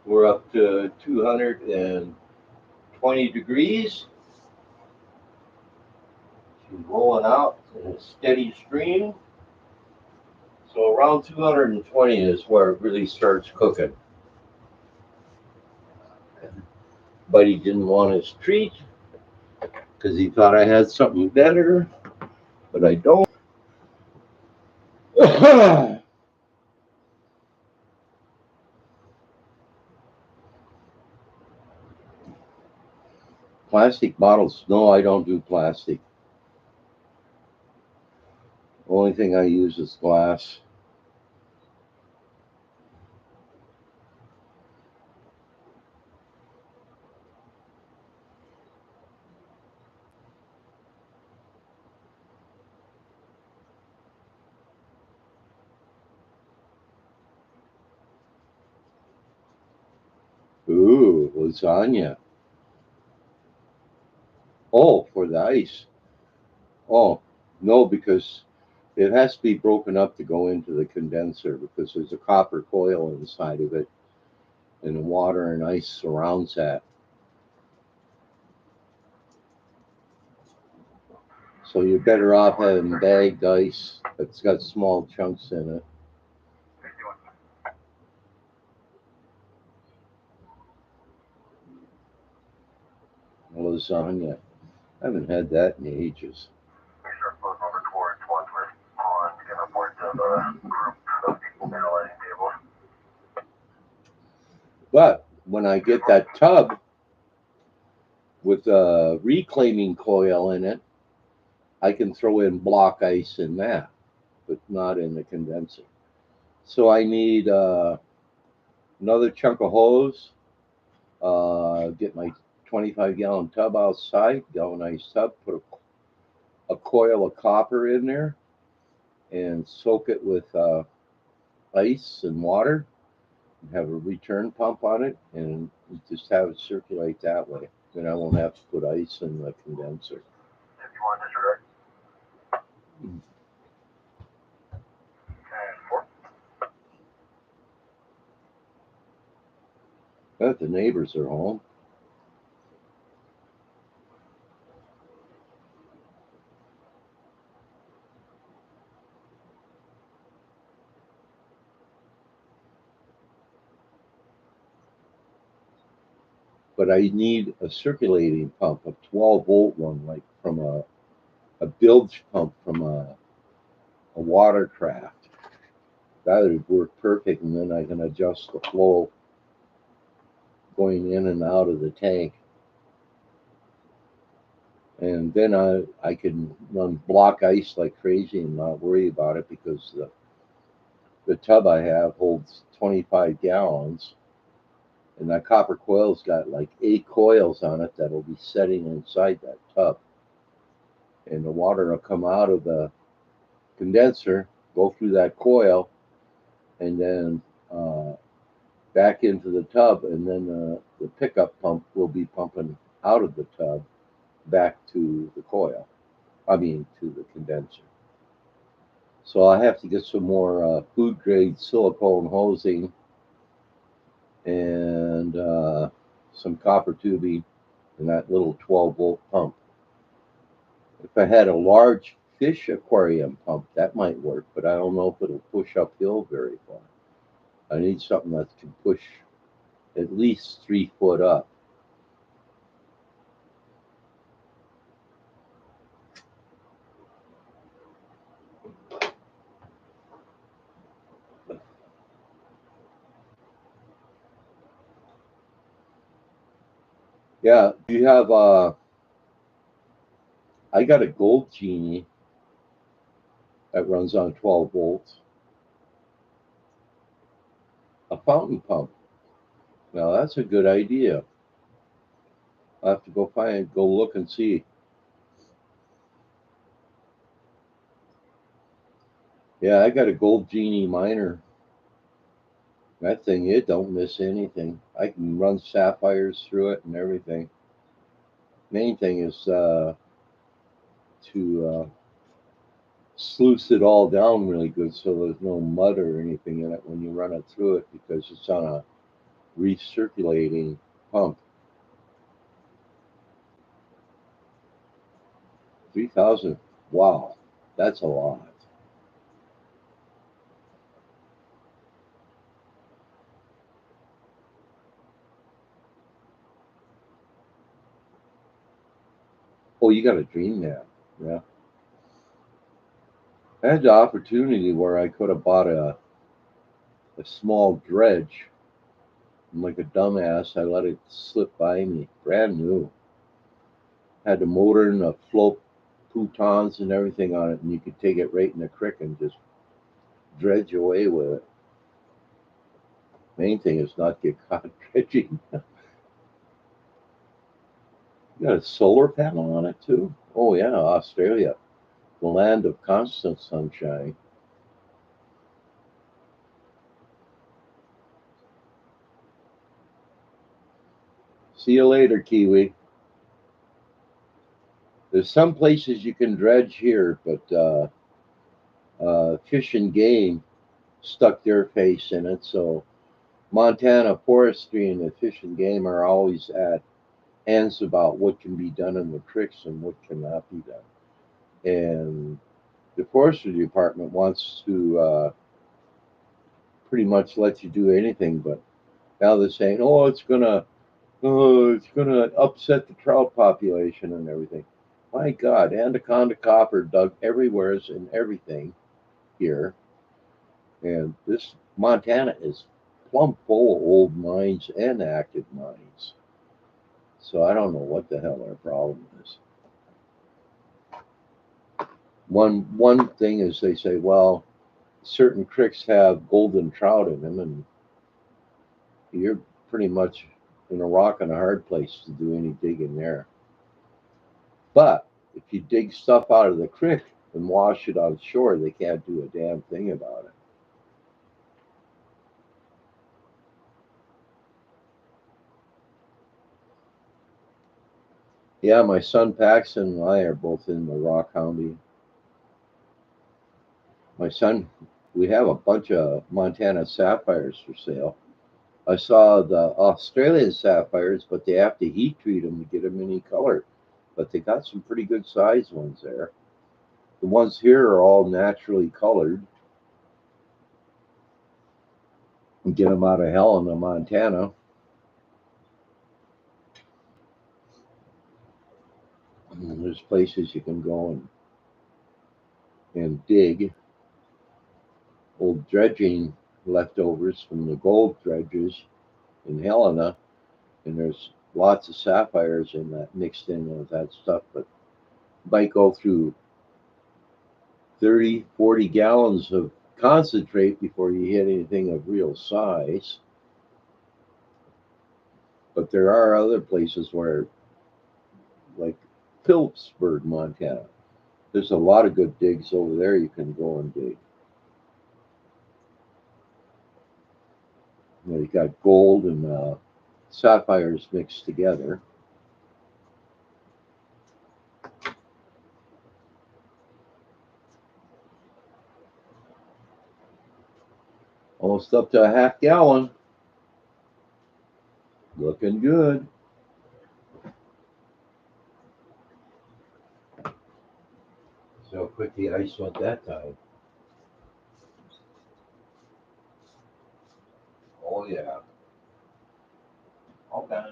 We're up to 220 degrees. She's rolling out in a steady stream. So around 220 is where it really starts cooking. But he didn't want his treat because he thought I had something better, but I don't. Plastic bottles. No, I don't do plastic. Only thing I use is glass. Ooh, lasagna. Oh, for the ice. Oh, no, because it has to be broken up to go into the condenser because there's a copper coil inside of it and the water and ice surrounds that. So you're better off having bagged ice that's got small chunks in it. Lasagna. I haven't had that in ages. But when I get that tub with a reclaiming coil in it, I can throw in block ice in that, but not in the condenser. So I need another chunk of hose, get my 25-gallon tub outside, galvanized tub, put a coil of copper in there, and soak it with ice and water, and have a return pump on it, and just have it circulate that way. Then I won't have to put ice in the condenser. But the neighbors are home. But I need a circulating pump, a 12-volt one, like from a bilge pump from a watercraft. That would work perfect, and then I can adjust the flow going in and out of the tank. And then I can run block ice like crazy and not worry about it because the tub I have holds 25 gallons, and that copper coil's got like 8 coils on it that'll be setting inside that tub. And the water will come out of the condenser, go through that coil, and then back into the tub, and then the pickup pump will be pumping out of the tub back to the coil. I mean, to the condenser. So I have to get some more food grade silicone hosing and some copper tubing and that little 12-volt pump. If I had a large fish aquarium pump, that might work, but I don't know if it'll push uphill very far. I need something that can push at least 3 foot up. Yeah, do you have I got a gold genie that runs on 12 volts, a fountain pump. Now that's a good idea. I'll have to go look and see. Yeah, I got a gold genie miner. That thing, it don't miss anything. I can run sapphires through it and everything. Main thing is to sluice it all down really good so there's no mud or anything in it when you run it through it because it's on a recirculating pump. 3,000. Wow, that's a lot. Oh, you got a dream nap. Yeah. I had the opportunity where I could have bought a small dredge. And like a dumbass, I let it slip by me. Brand new. Had the motor and the float futons and everything on it, and you could take it right in the creek and just dredge away with it. Main thing is not get caught dredging. You got a solar panel on it too? Oh yeah, Australia, the land of constant sunshine. See you later, Kiwi. There's some places you can dredge here, but Fish and Game stuck their face in it. So Montana Forestry and the Fish and Game are always at ends about what can be done in the creeks and what cannot be done. and the forestry department wants to pretty much let you do anything, but now they're saying, it's gonna upset the trout population and everything. My God, anaconda copper dug everywheres and everything here, and this Montana is plumb full of old mines and active mines. So I don't know what the hell our problem is. One thing is they say, well, certain creeks have golden trout in them, and you're pretty much in a rock and a hard place to do any digging there. But if you dig stuff out of the creek and wash it on shore, they can't do a damn thing about it. Yeah, my son Paxton and I are both in the rock hounding. My son, we have a bunch of Montana sapphires for sale. I saw the Australian sapphires, but they have to heat treat them to get them any color. But they got some pretty good sized ones there. The ones here are all naturally colored. And get them out of Helena, Montana. And there's places you can go and dig old dredging leftovers from the gold dredges in Helena, and there's lots of sapphires in that mixed in with that stuff. But you might go through 30, 40 gallons of concentrate before you hit anything of real size. But there are other places where, like Phillipsburg, Montana, there's a lot of good digs over there you can go and dig. You got gold and sapphires mixed together. Almost up to a half gallon. Looking good. See how quick the ice went that time. Oh yeah. Okay.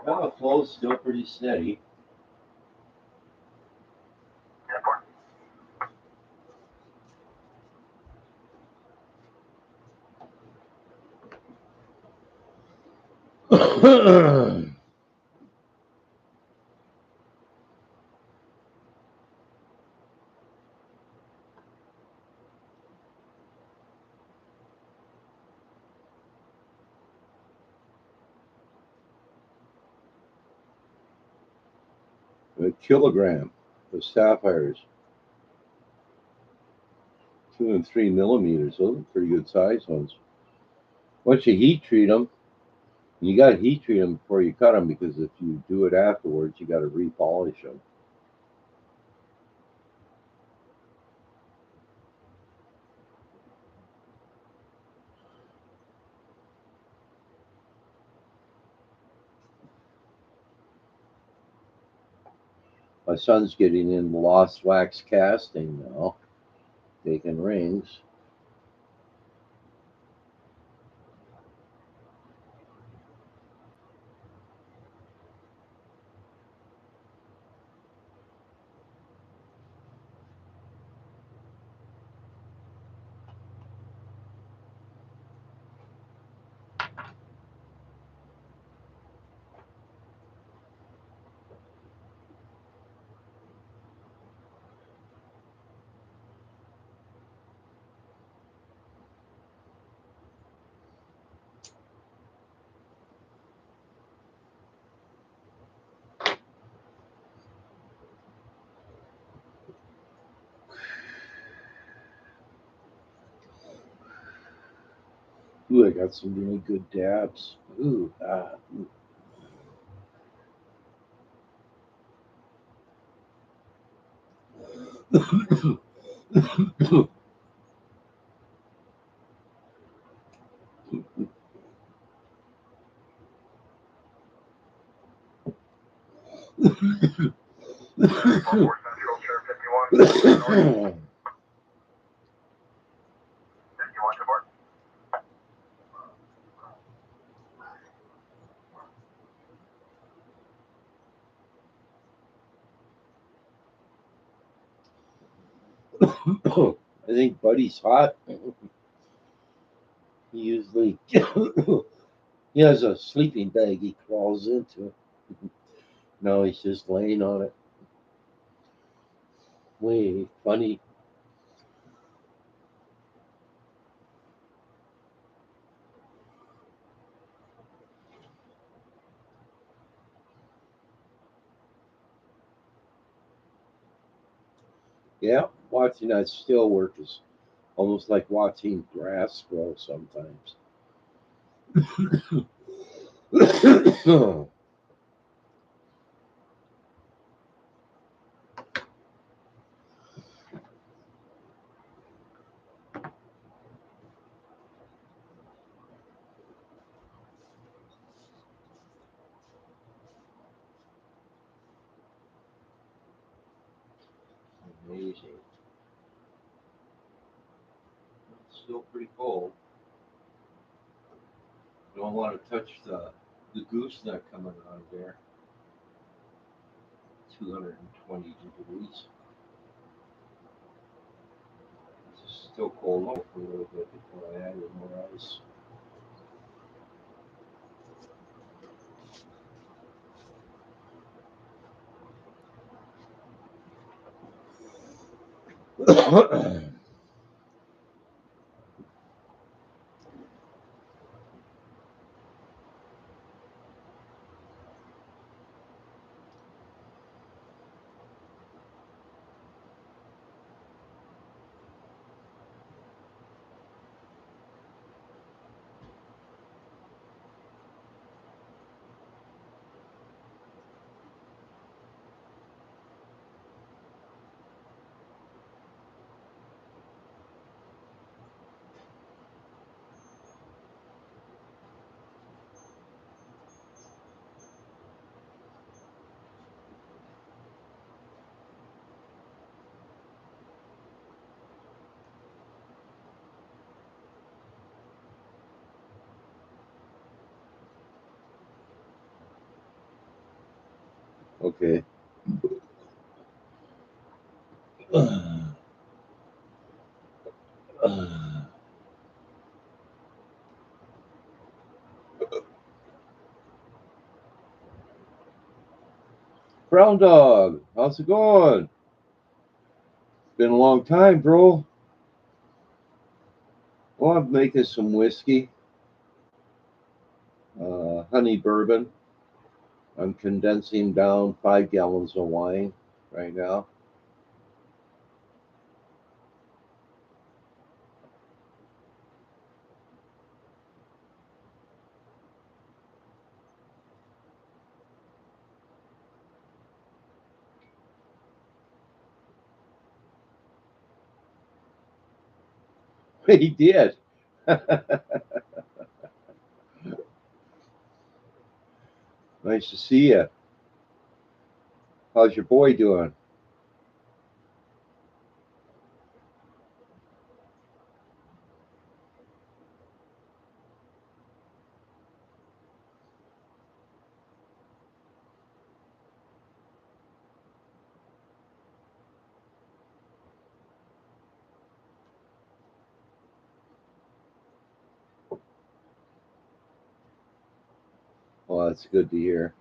Well, the flow's still pretty steady. A kilogram of sapphires, 2 and 3 millimeters. Those are pretty good size ones. Once you heat treat them, you got to heat treat them before you cut them, because if you do it afterwards, you got to repolish them. My son's getting into lost wax casting now, making rings. Ooh, I got some really good dabs. Ooh, Central, Chair 51. North, 51 to board. I think Buddy's hot. He usually he has a sleeping bag he crawls into. Now he's just laying on it. Way funny. Yeah, watching that still work is almost like watching grass grow sometimes. Amazing. It's still pretty cold. Don't want to touch the gooseneck coming out of there. 220 degrees. It's still cold for a little bit before I add in more ice. Okay. Brown dog, how's it going? Been a long time, bro. Well, I'm making some whiskey, honey bourbon. I'm condensing down 5 gallons of wine right now. He did. Nice to see you. How's your boy doing? Well, that's good to hear.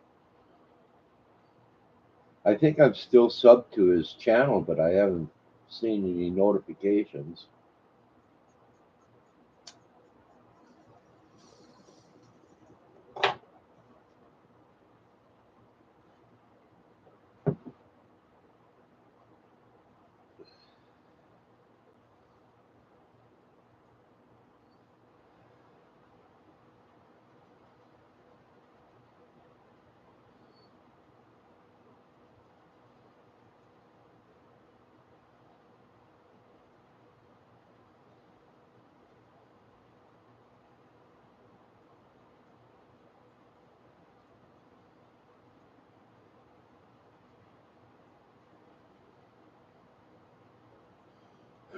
I think I'm still subbed to his channel, but I haven't seen any notifications.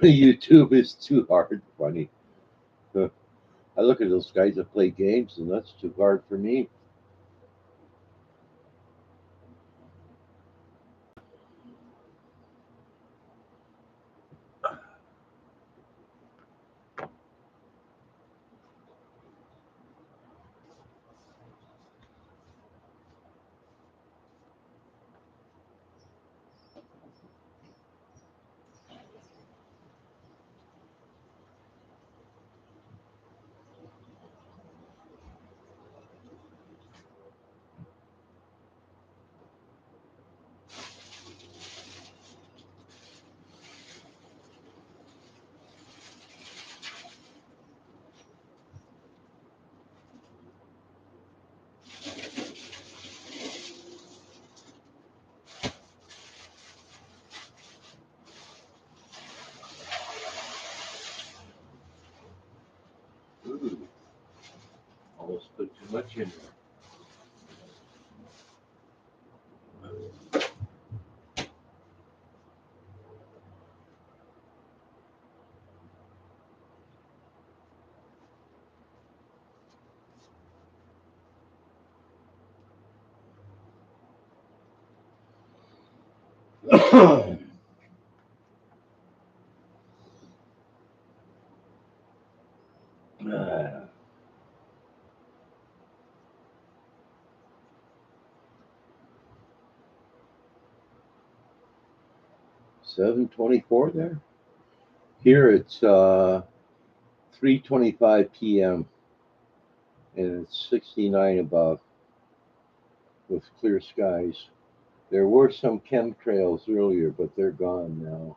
YouTube is too hard. Funny. I look at those guys that play games, and that's too hard for me. Ooh, almost put too much in there. 7:24 there. Here it's 3:25 p.m. and it's 69 above with clear skies. There were some chemtrails earlier, but they're gone now.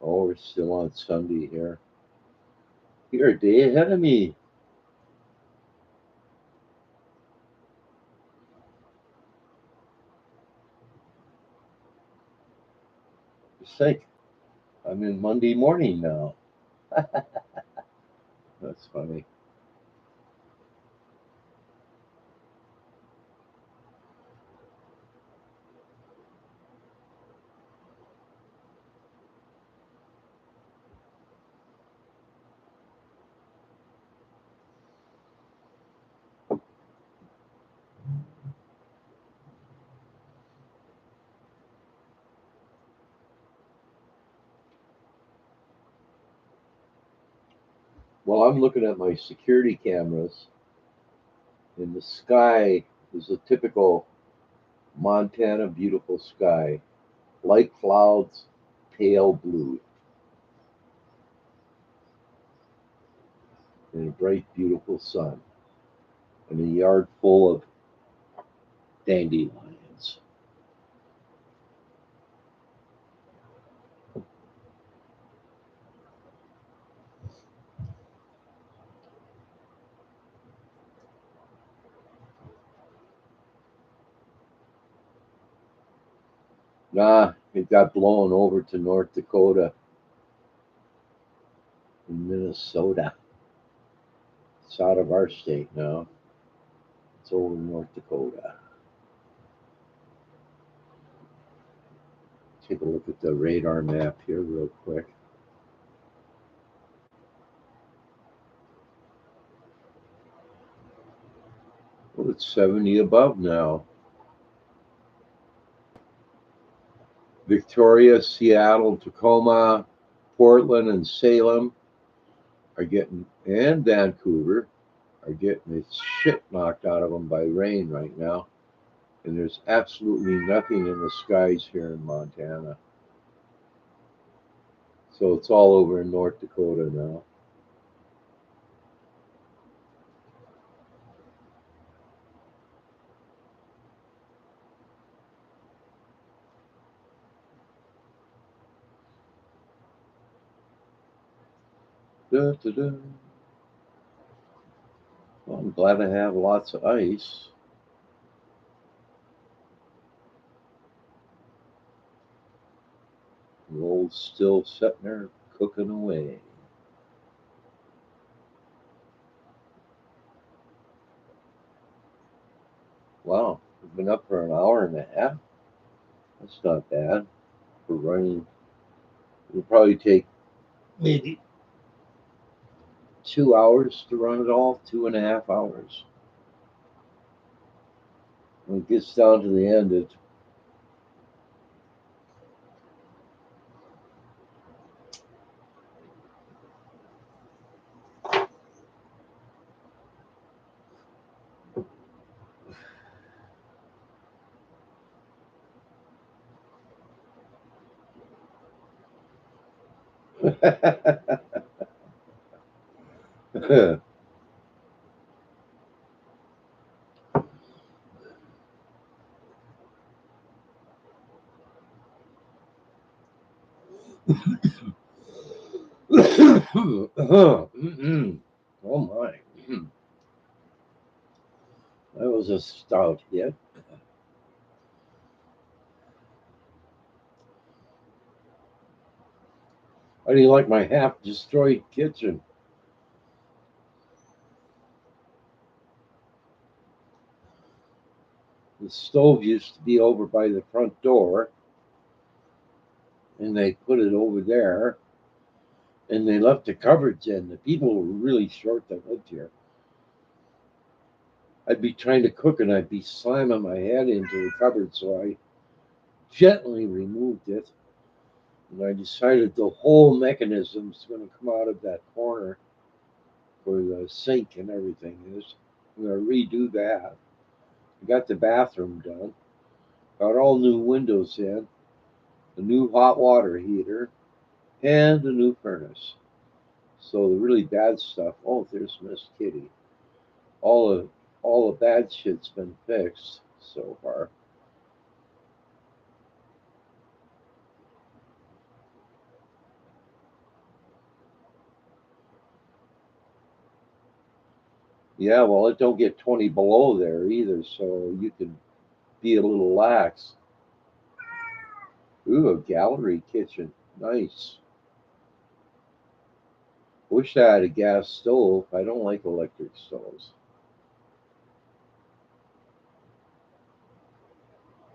Oh, we're still on Sunday here. You're a day ahead of me. Just think, I'm in Monday morning now. That's funny. Well, I'm looking at my security cameras, and the sky is a typical Montana beautiful sky. Light clouds, pale blue, and a bright, beautiful sun, and a yard full of dandelions. Nah, it got blown over to North Dakota and Minnesota. It's out of our state now. It's over in North Dakota. Take a look at the radar map here, real quick. Well, it's 70 above now. Victoria, Seattle, Tacoma, Portland, and Salem are getting, and Vancouver are getting the shit knocked out of them by rain right now. And there's absolutely nothing in the skies here in Montana. So it's all over in North Dakota now. Da, da, da. Well, I'm glad I have lots of ice. The old still sitting there cooking away. Wow, Been up for an hour and a half. That's not bad for running. It'll probably take maybe 2 hours to run it all, 2.5 hours. When it gets down to the end, it oh my. That was a stout hit. How do you like my half destroyed kitchen? The stove used to be over by the front door, and they put it over there, and they left the cupboards in. The people were really short that lived here. I'd be trying to cook and I'd be slamming my head into the cupboard, so I gently removed it. And I decided the whole mechanism's going to come out of that corner where the sink and everything is. I'm going to redo that. I got the bathroom done, got all new windows in, a new hot water heater, and a new furnace. So the really bad stuff. Oh, there's Miss Kitty. All the all the bad shit's been fixed so far. Yeah, well, it don't get 20 below there either, so you can be a little lax. Ooh, a gallery kitchen. Nice. Wish I had a gas stove. I don't like electric stoves.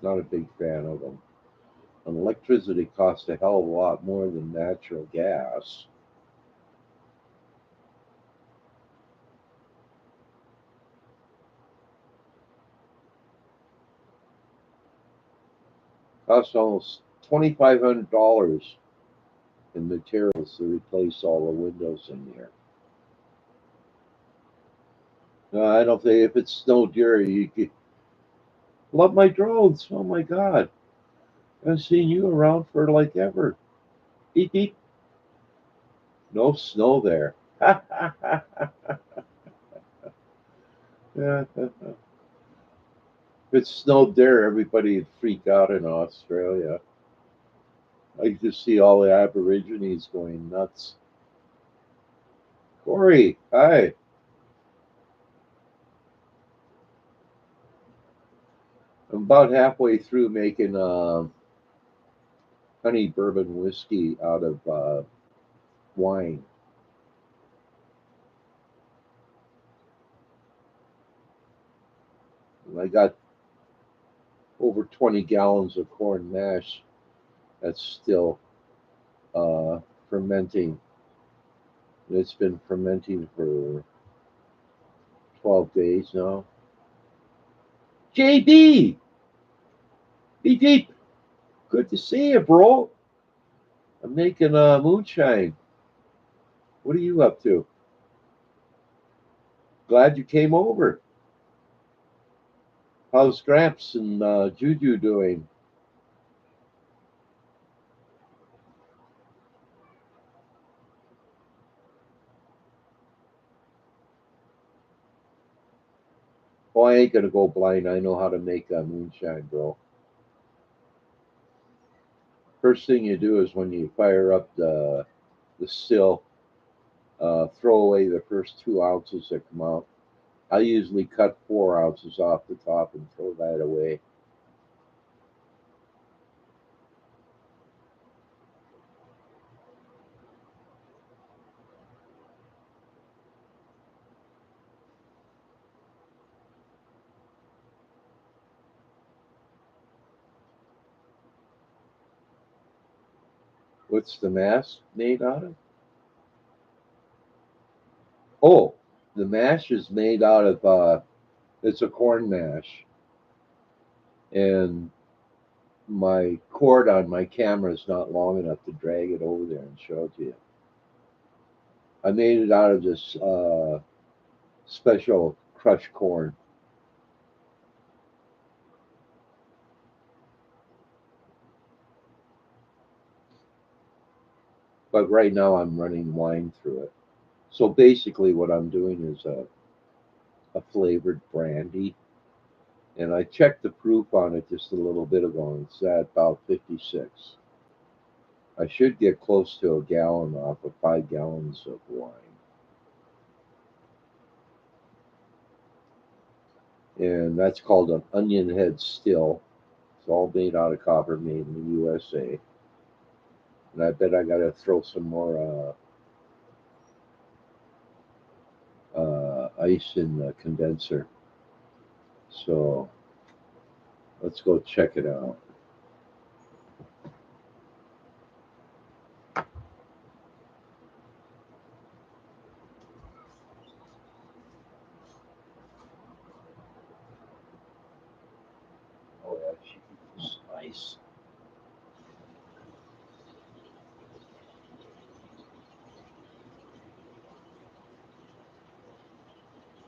Not a big fan of them. And electricity costs a hell of a lot more than natural gas. Costs almost $2,500 in materials to replace all the windows in here. I don't think if it's snow deer, you could love my drones. Oh my god. I haven't seen you around for like ever. Beep beep. No snow there. If it snowed there, everybody would freak out in Australia. I just see all the Aborigines going nuts. Corey, hi. I'm about halfway through making honey bourbon whiskey out of wine. And I got over 20 gallons of corn mash that's still uh, fermenting. It's been fermenting for 12 days now. JB! Beep beep! Good to see you, bro. I'm making moonshine. What are you up to? Glad you came over. How's Gramps and Juju doing? Oh, I ain't gonna go blind. I know how to make moonshine, bro. First thing you do is when you fire up the still, throw away the first 2 ounces that come out. I usually cut 4 ounces off the top and throw that away. What's the mash made out of? Oh, the mash is made out of it's a corn mash, and my cord on my camera is not long enough to drag it over there and show it to you. I made it out of this special crushed corn. But right now I'm running wine through it. So basically, what I'm doing is a flavored brandy. And I checked the proof on it just a little bit ago, and it's at about 56. I should get close to a gallon off of 5 gallons of wine. And that's called an onion head still. It's all made out of copper, made in the USA. And I bet I got to throw some more ice in the condenser. So let's go check it out. Oh, yeah, she keeps ice.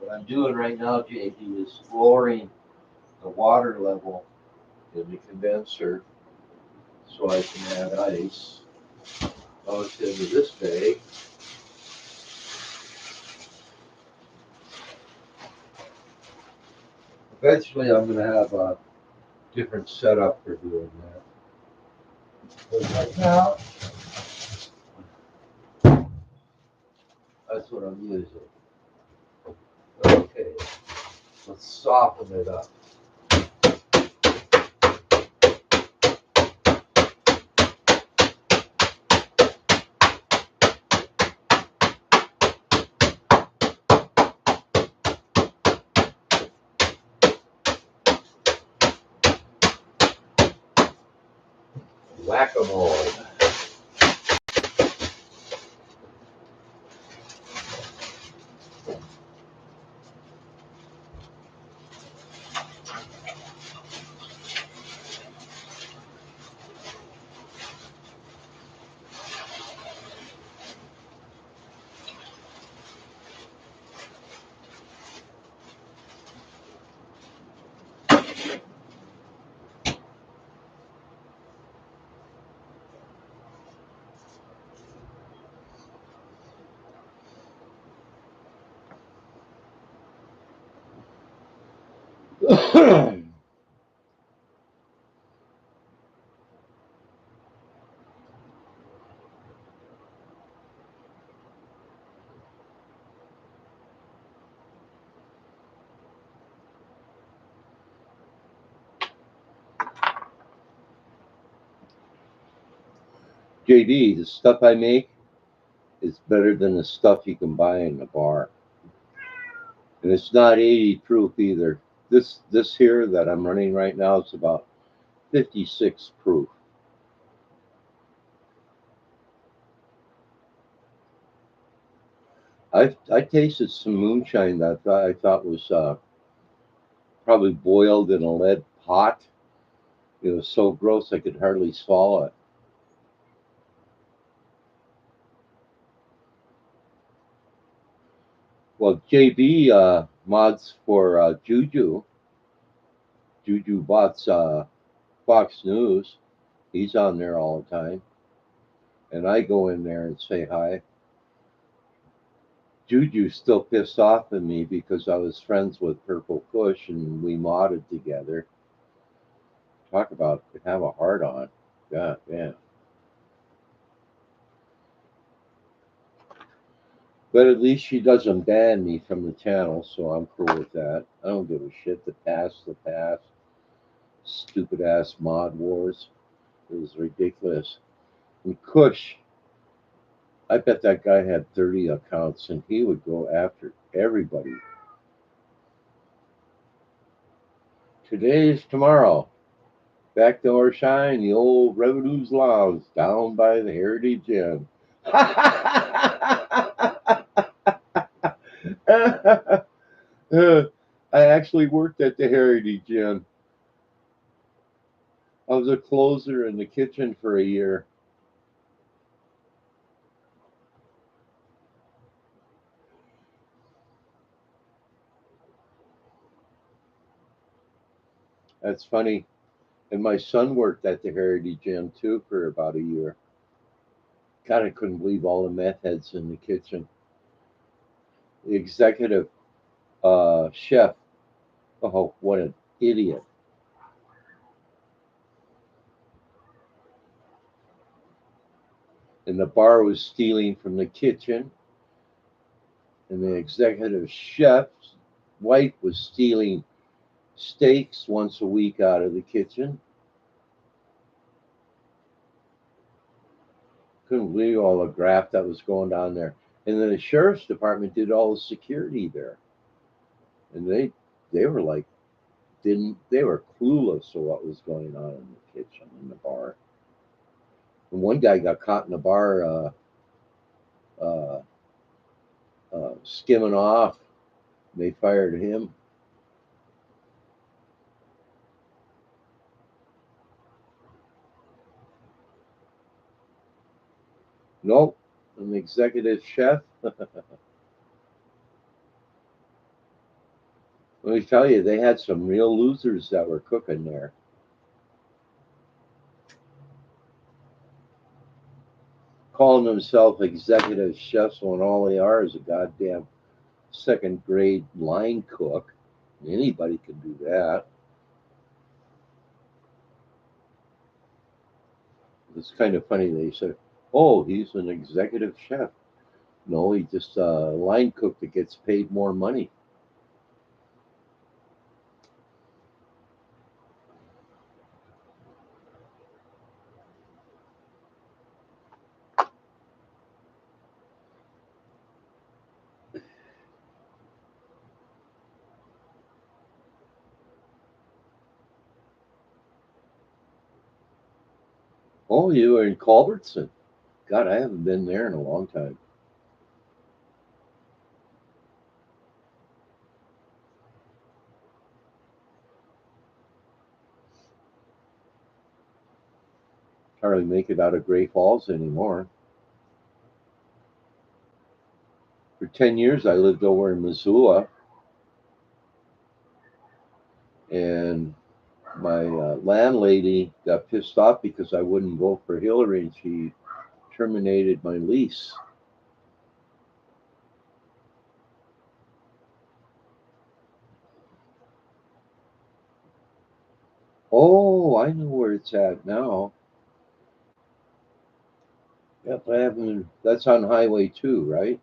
What I'm doing right now, JD, is lowering the water level in the condenser so I can add ice. Oh, it's into this bag. Eventually, I'm going to have a different setup for doing that. But right now, that's what I'm using. Okay, let's soften it up. Whack-a-mole. JD, the stuff I make is better than the stuff you can buy in the bar. And it's not 80 proof either. This here that I'm running right now is about 56 proof. I tasted some moonshine that I thought was probably boiled in a lead pot. It was so gross I could hardly swallow it. Well, JB mods for Juju Bots Fox News. He's on there all the time, and I go in there and say hi. Juju's still pissed off at me because I was friends with Purple Kush and we modded together. Talk about have a heart on. God damn. But at least she doesn't ban me from the channel, so I'm cool with that. I don't give a shit. The past. Stupid ass mod wars. It was ridiculous. And Kush, I bet that guy had 30 accounts and he would go after everybody. Today is tomorrow. Back door shine, the old revenues laws down by the Heritage Inn. I actually worked at the Heritage Inn. I was a closer in the kitchen for a year. That's funny. And my son worked at the Heritage Inn too for about a year. God, I couldn't believe all the meth heads in the kitchen. The executive chef, oh, what an idiot. And the bar was stealing from the kitchen, and the executive chef's wife was stealing steaks once a week out of the kitchen. Couldn't believe all the graft that was going on there. And then the sheriff's department did all the security there, and they were like didn't they were clueless to what was going on in the kitchen in the bar. And one guy got caught in the bar uh, skimming off. They fired him. Nope, an executive chef. Let me tell you, they had some real losers that were cooking there, calling themselves executive chefs when all they are is a goddamn second grade line cook. Anybody can do that. It's kind of funny. They said, "Oh, he's an executive chef." No, he's just a line cook that gets paid more money. Oh, you were in Culbertson. God, I haven't been there in a long time. Hardly make it out of Great Falls anymore. For 10 years, I lived over in Missoula, and my landlady got pissed off because I wouldn't vote for Hillary, and she terminated my lease. Oh, I know where it's at now. Yep, I haven't. That's on Highway 2, right?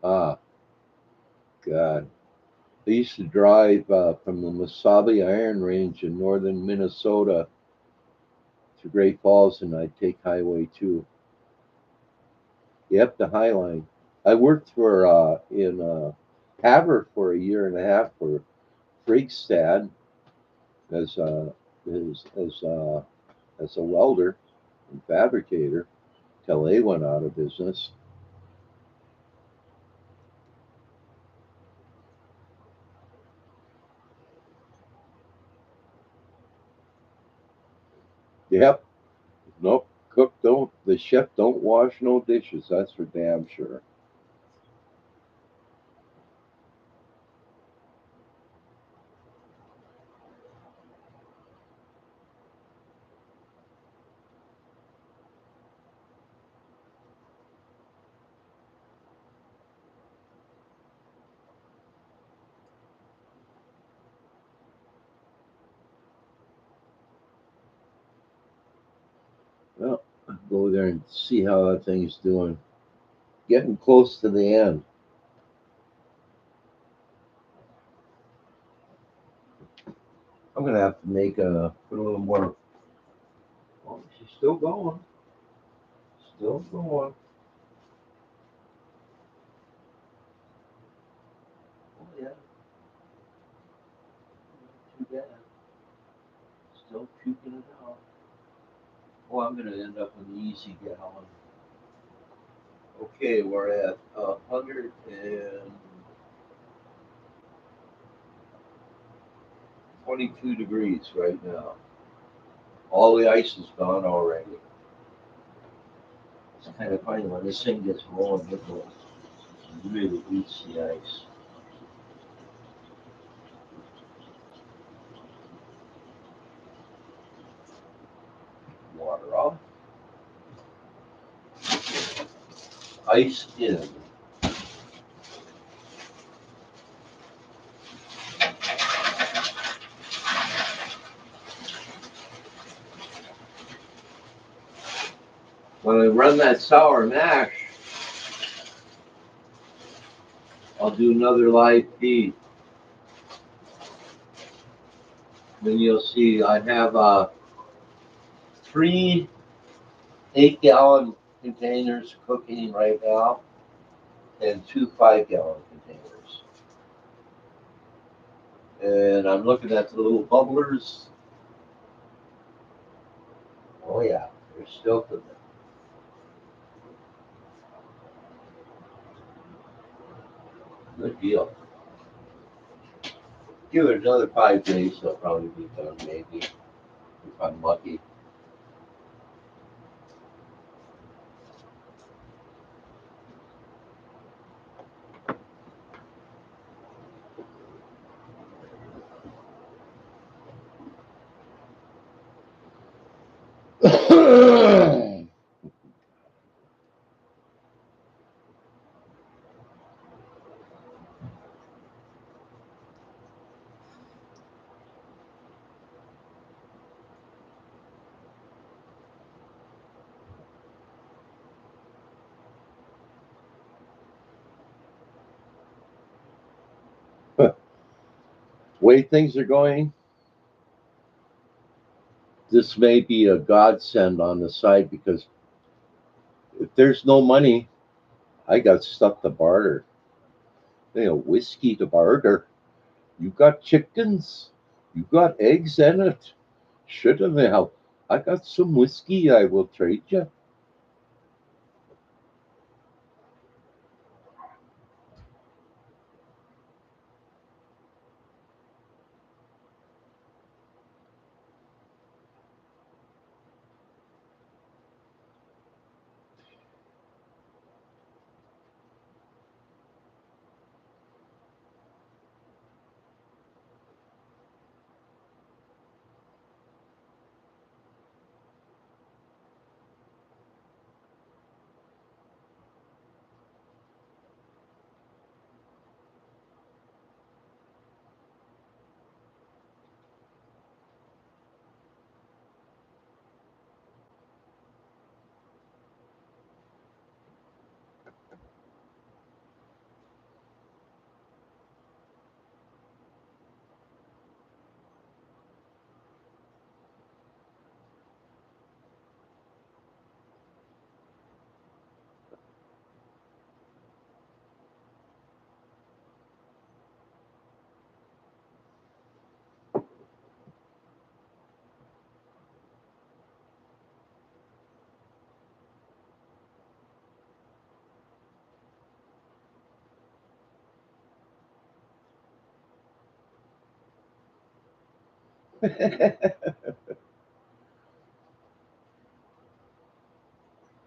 Ah, God. I used to drive from the Mesabi Iron Range in northern Minnesota to Great Falls, and I'd take Highway 2. Yep, the High Line. I worked for in Haver for a year and a half for Freakstad as as as uh, as a welder and fabricator till they went out of business. Yep. Nope. Cook don't. The chef don't wash no dishes. That's for damn sure. Well, go there and see how that thing's doing. Getting close to the end. I'm gonna have to make a put a little more Still going. Still going. Oh yeah. Not too bad. Still puking it out. Oh, I'm gonna end up with an easy gallon. Okay, we're at 122 degrees right now. All the ice is gone already. It's kind of funny when this thing gets rolling, it really eats the ice. Water off. Ice in. When I run that sour mash, I'll do another live feed. Then you'll see I have 3 8-gallon containers cooking right now and 2 5-gallon containers. And I'm looking at the little bubblers. Oh yeah, they're still cooking. Good deal. Give it another 5 days, they'll probably be done maybe, if I'm lucky. Way things are going, this may be a godsend on the side because if there's no money, I got stuff to barter. Whiskey to barter. You got chickens, you got eggs in it. Should have helped. I got some whiskey I will trade you.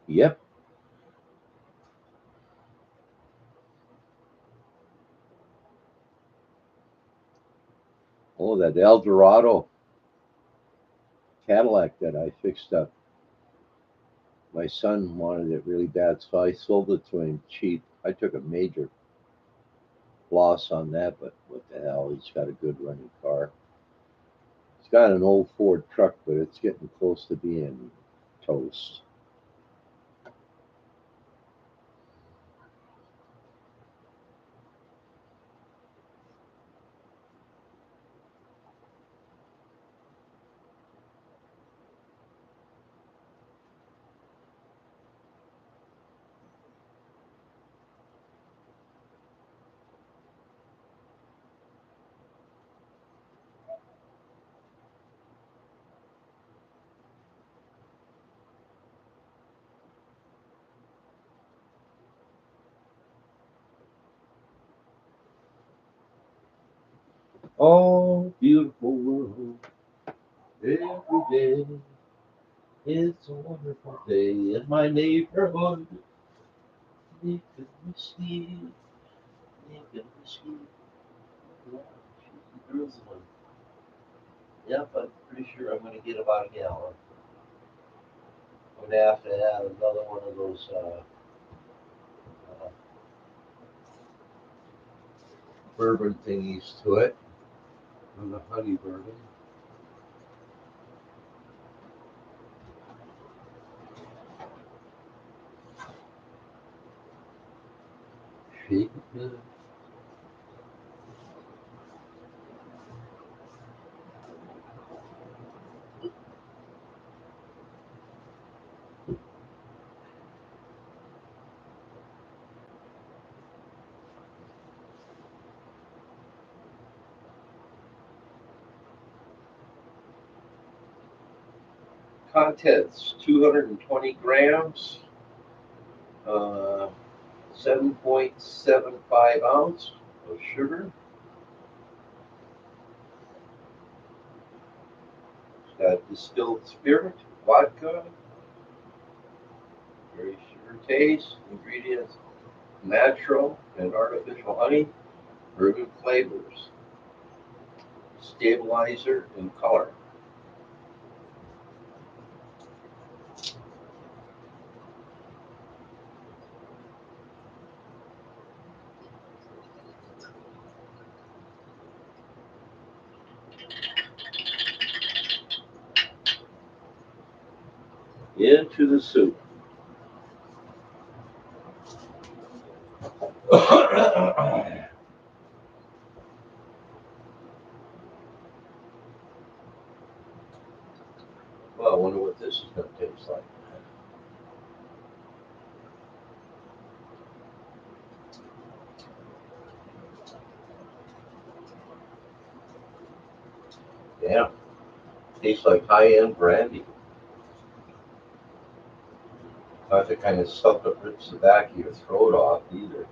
Yep. Oh, that Eldorado Cadillac that I fixed up. My son wanted it really bad, so I sold it to him cheap. I took a major loss on that, but what the hell? He's got a good running car. He's got an old Ford truck, but it's getting close to being toast. Oh, beautiful world, every day it's a wonderful day in my neighborhood. Making whiskey, making whiskey. Yeah, girls one. Yep, I'm pretty sure I'm gonna get about a gallon. I'm gonna have to add another one of those bourbon thingies to it. And the honey bourbon. Shake it good. Contents 220 grams, uh, 7.75 ounce of sugar. It's got distilled spirit, vodka, very sugar taste. Ingredients natural and artificial honey, bourbon flavors, stabilizer, and color. Into the soup. Well, I wonder what this is going to taste like. Yeah, tastes like high-end brandy. Not the kind of stuff that rips the back of your throat off either.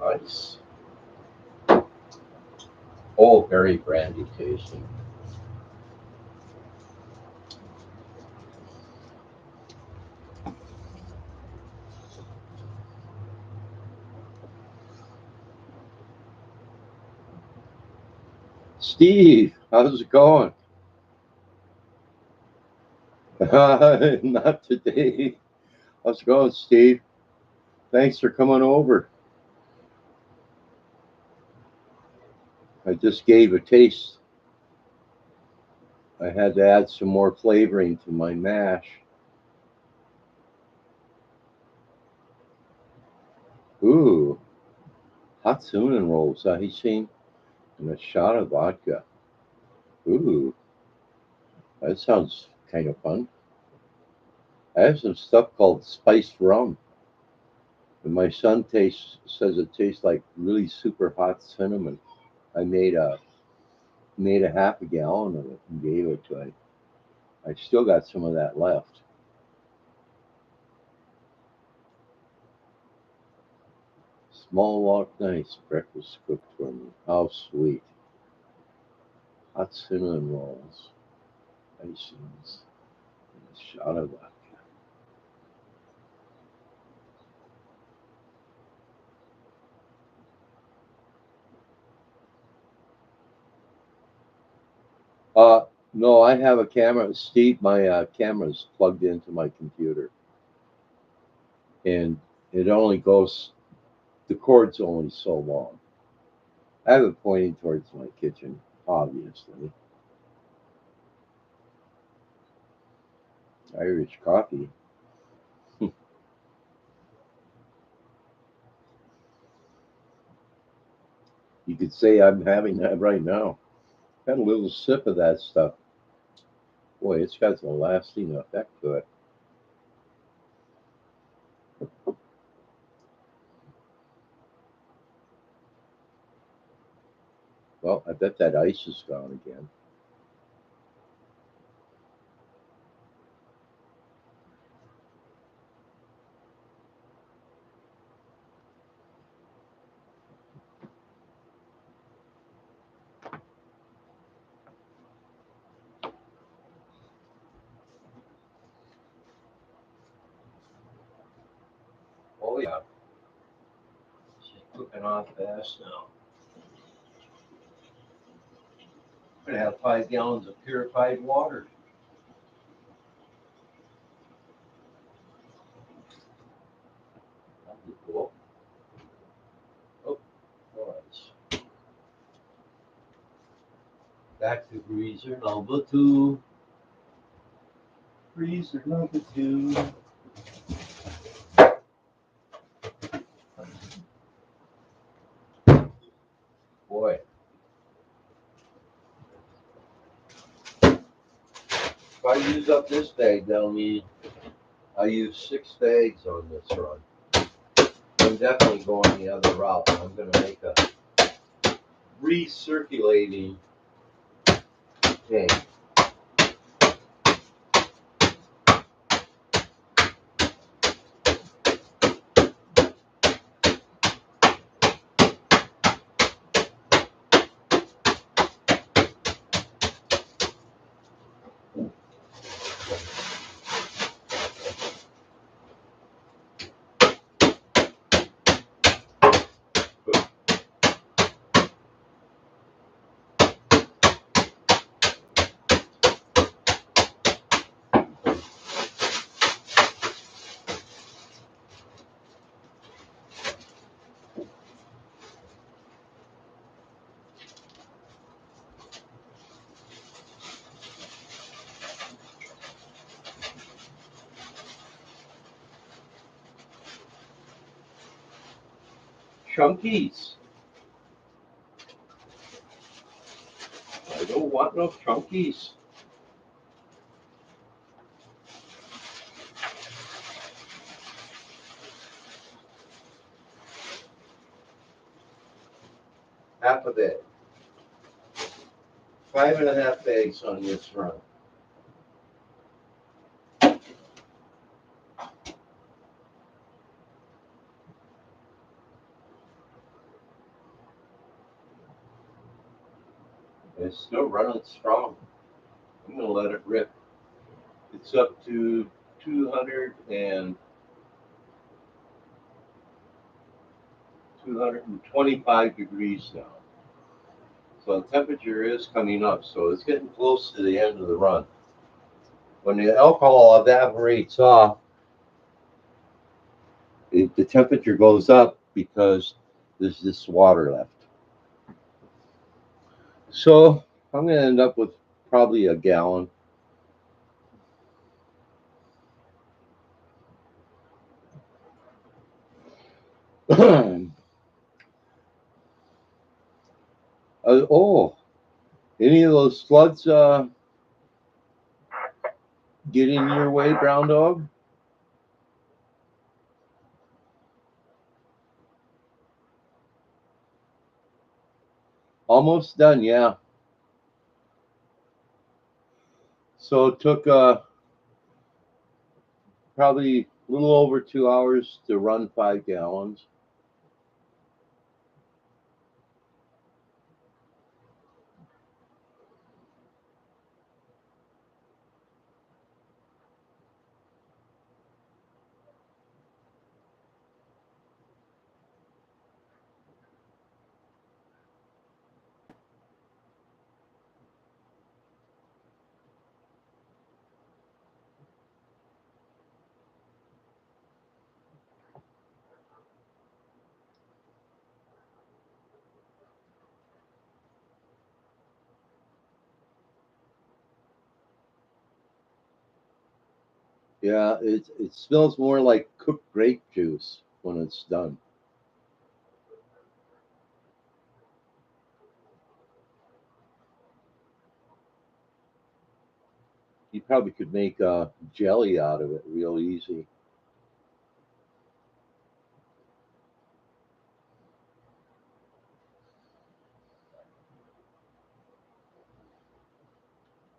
Nice. Oh, very brandy tasting. Steve, how's it going? Not today. How's it going, Steve? Thanks for coming over. I just gave a taste. I had to add some more flavoring to my mash. Ooh, hot cinnamon rolls, seen, and a shot of vodka. Ooh, that sounds kind of fun. I have some stuff called spiced rum, and my son says it tastes like really super hot cinnamon. I made a half a gallon of it and gave it to him. I still got some of that left. Small walk nice breakfast cooked for me. How sweet. Hot cinnamon rolls, icings, and a shot of vodka. Uh, no, I have a camera. Steve, my camera's plugged into my computer, and it only goes. The cord's only so long. I have it pointing towards my kitchen, obviously. Irish coffee. You could say I'm having that right now. Got a little sip of that stuff. Boy, it's got some lasting effect to it. Well, I bet that ice is gone again. yeah. She's cooking off fast now. I'm gonna have 5 gallons of purified water. That'd be cool. Oh, nice. Back to freezer number 2. Freezer number 2. Boy. If I use up this bag, that'll mean I use 6 bags on this run. I'm definitely going the other route. I'm going to make a recirculating tank. Chunkies. I don't want no chunkies. Half a bag. 5.5 bags on this run. It's still running strong. I'm going to let it rip. It's up to 225 degrees now. So the temperature is coming up. So it's getting close to the end of the run. When the alcohol evaporates off, the temperature goes up because there's this water left. So I'm going to end up with probably a gallon. Oh, any of those floods get in your way, brown dog? Almost done, yeah. So it took probably a little over 2 hours to run 5 gallons. Yeah, it smells more like cooked grape juice when it's done. You probably could make jelly out of it real easy.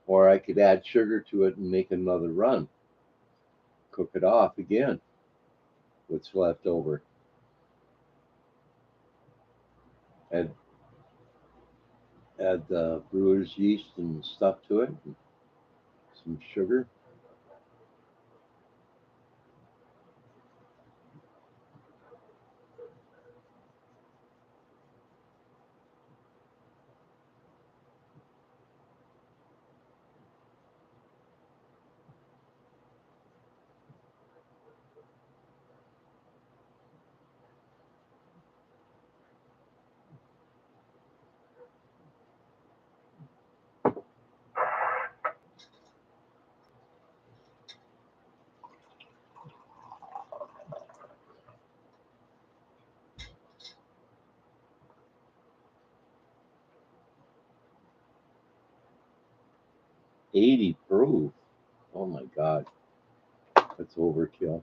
Or I could add sugar to it and make another run. Cook it off again. What's left over. Add brewer's yeast and stuff to it. And some sugar. 80 proof. Oh my God, that's overkill.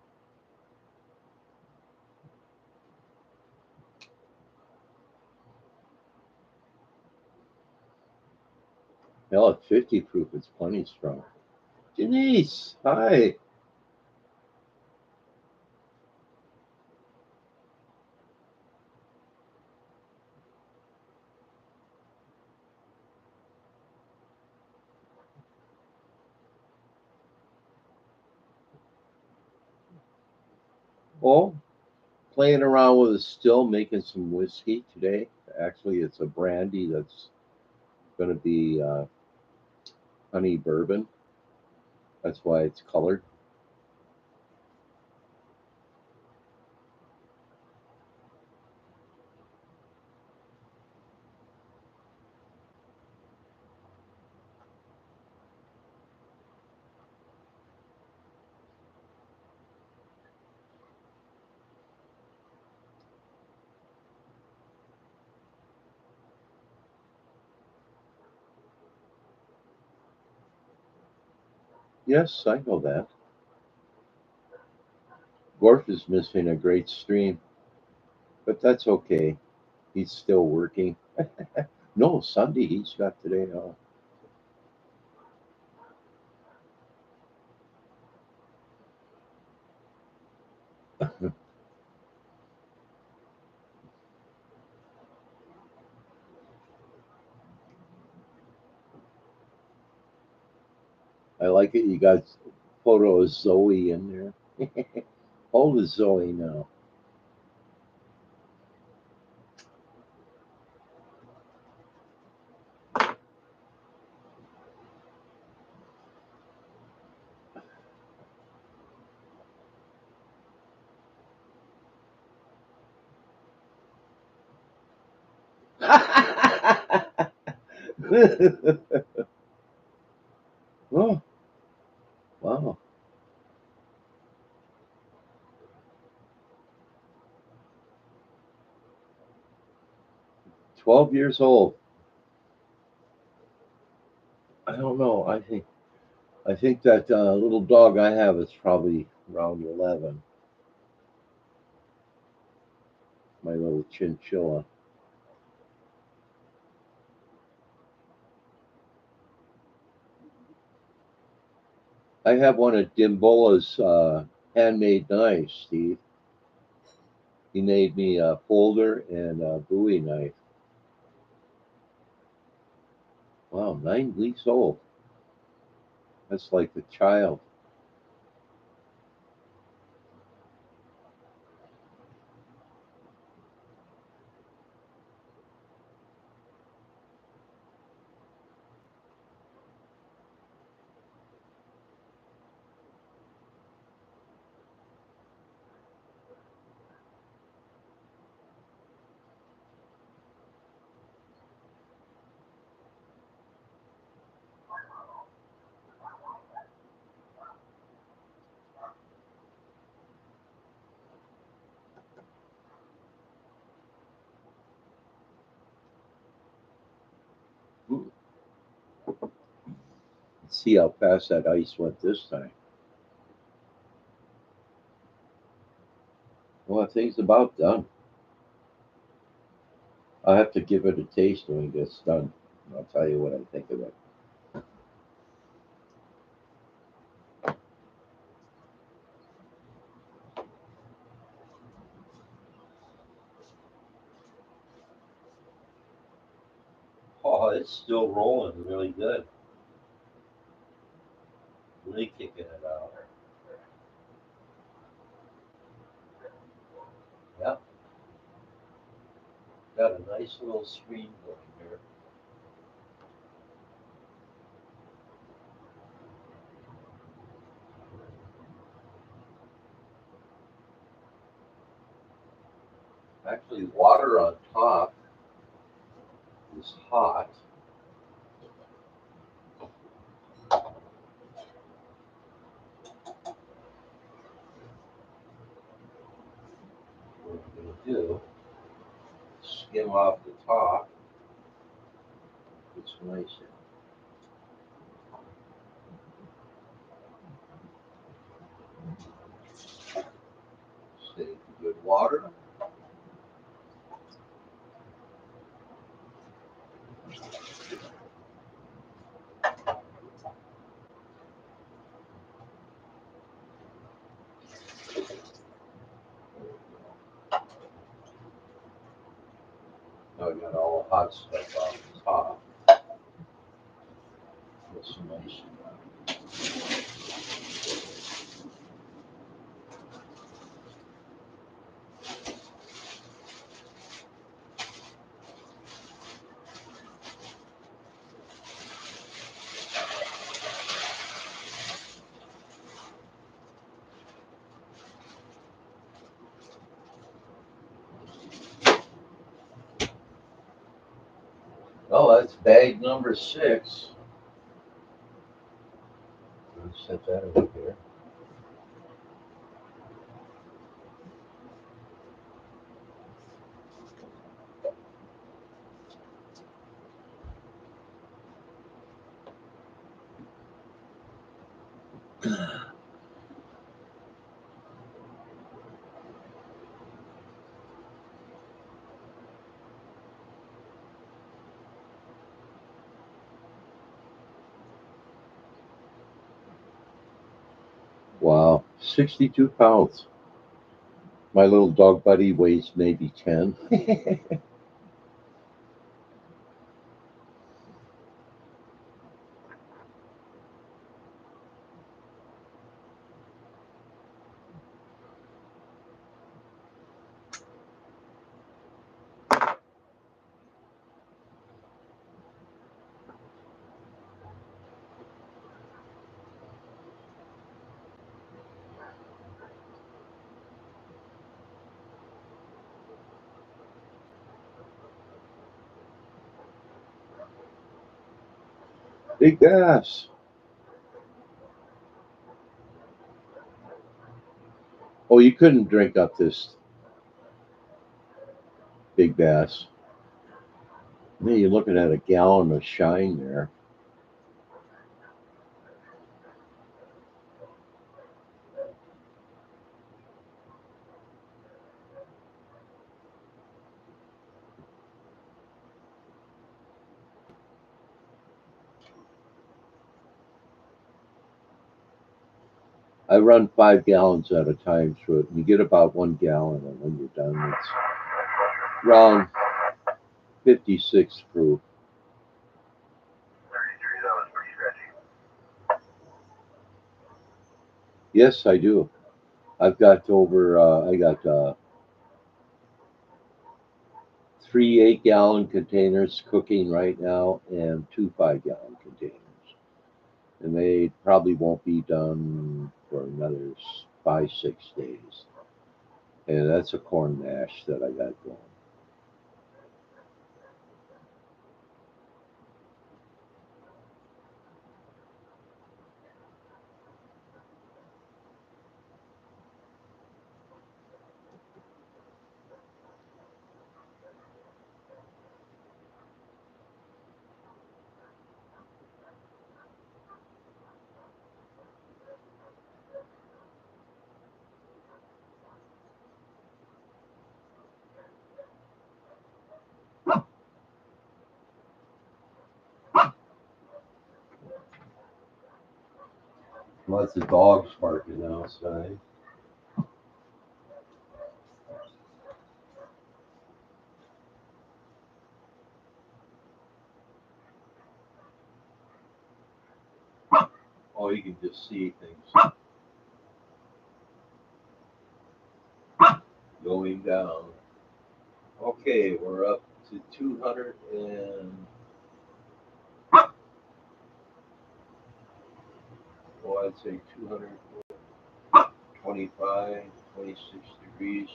Hell, at 50 proof, it's plenty strong. Denise, hi. Oh, playing around with a still, making some whiskey today. Actually, it's a brandy that's going to be honey bourbon. That's why it's colored. Yes, I know that. Gorf is missing a great stream, but that's okay. He's still working. No, Sunday he's got today off. I like it. You got photo of Zoe in there. How old is Zoe now? Oh, wow. 12 years old. I don't know. I think that little dog I have is probably around 11. My little chinchilla. I have one of Dimbola's handmade knives, Steve. He made me a folder and a Bowie knife. Wow, 9 weeks old. That's like a child. Let's see how fast that ice went this time. Well, that thing's about done. I'll have to give it a taste when it gets done. I'll tell you what I think of it. Oh, it's still rolling really good. Really kicking it out. Yep, got a nice little stream going here. Actually, water on top is hot. What I'm going to do, skim off the top. It's nice. water? I got all the hot stuff on the top. That's nice. Oh, that's bag number 6. Let's set that over here. Wow, 62 pounds. My little dog buddy weighs maybe 10. Big bass. Oh, you couldn't drink up this big bass. Man, you're looking at a gallon of shine there. I run 5 gallons at a time through it, and you get about 1 gallon, and when you're done, it's around 56 proof. 33, that was pretty stretchy. Yes, I do. I've got I got 3 8-gallon containers cooking right now, and 2 5-gallon containers. And they probably won't be done for another 5 6 days. And that's a corn mash that I got going. Lots of dogs barking outside. Oh, you can just see things going down. Okay, we're up to 200 and, well, I'd say 225, 26 degrees,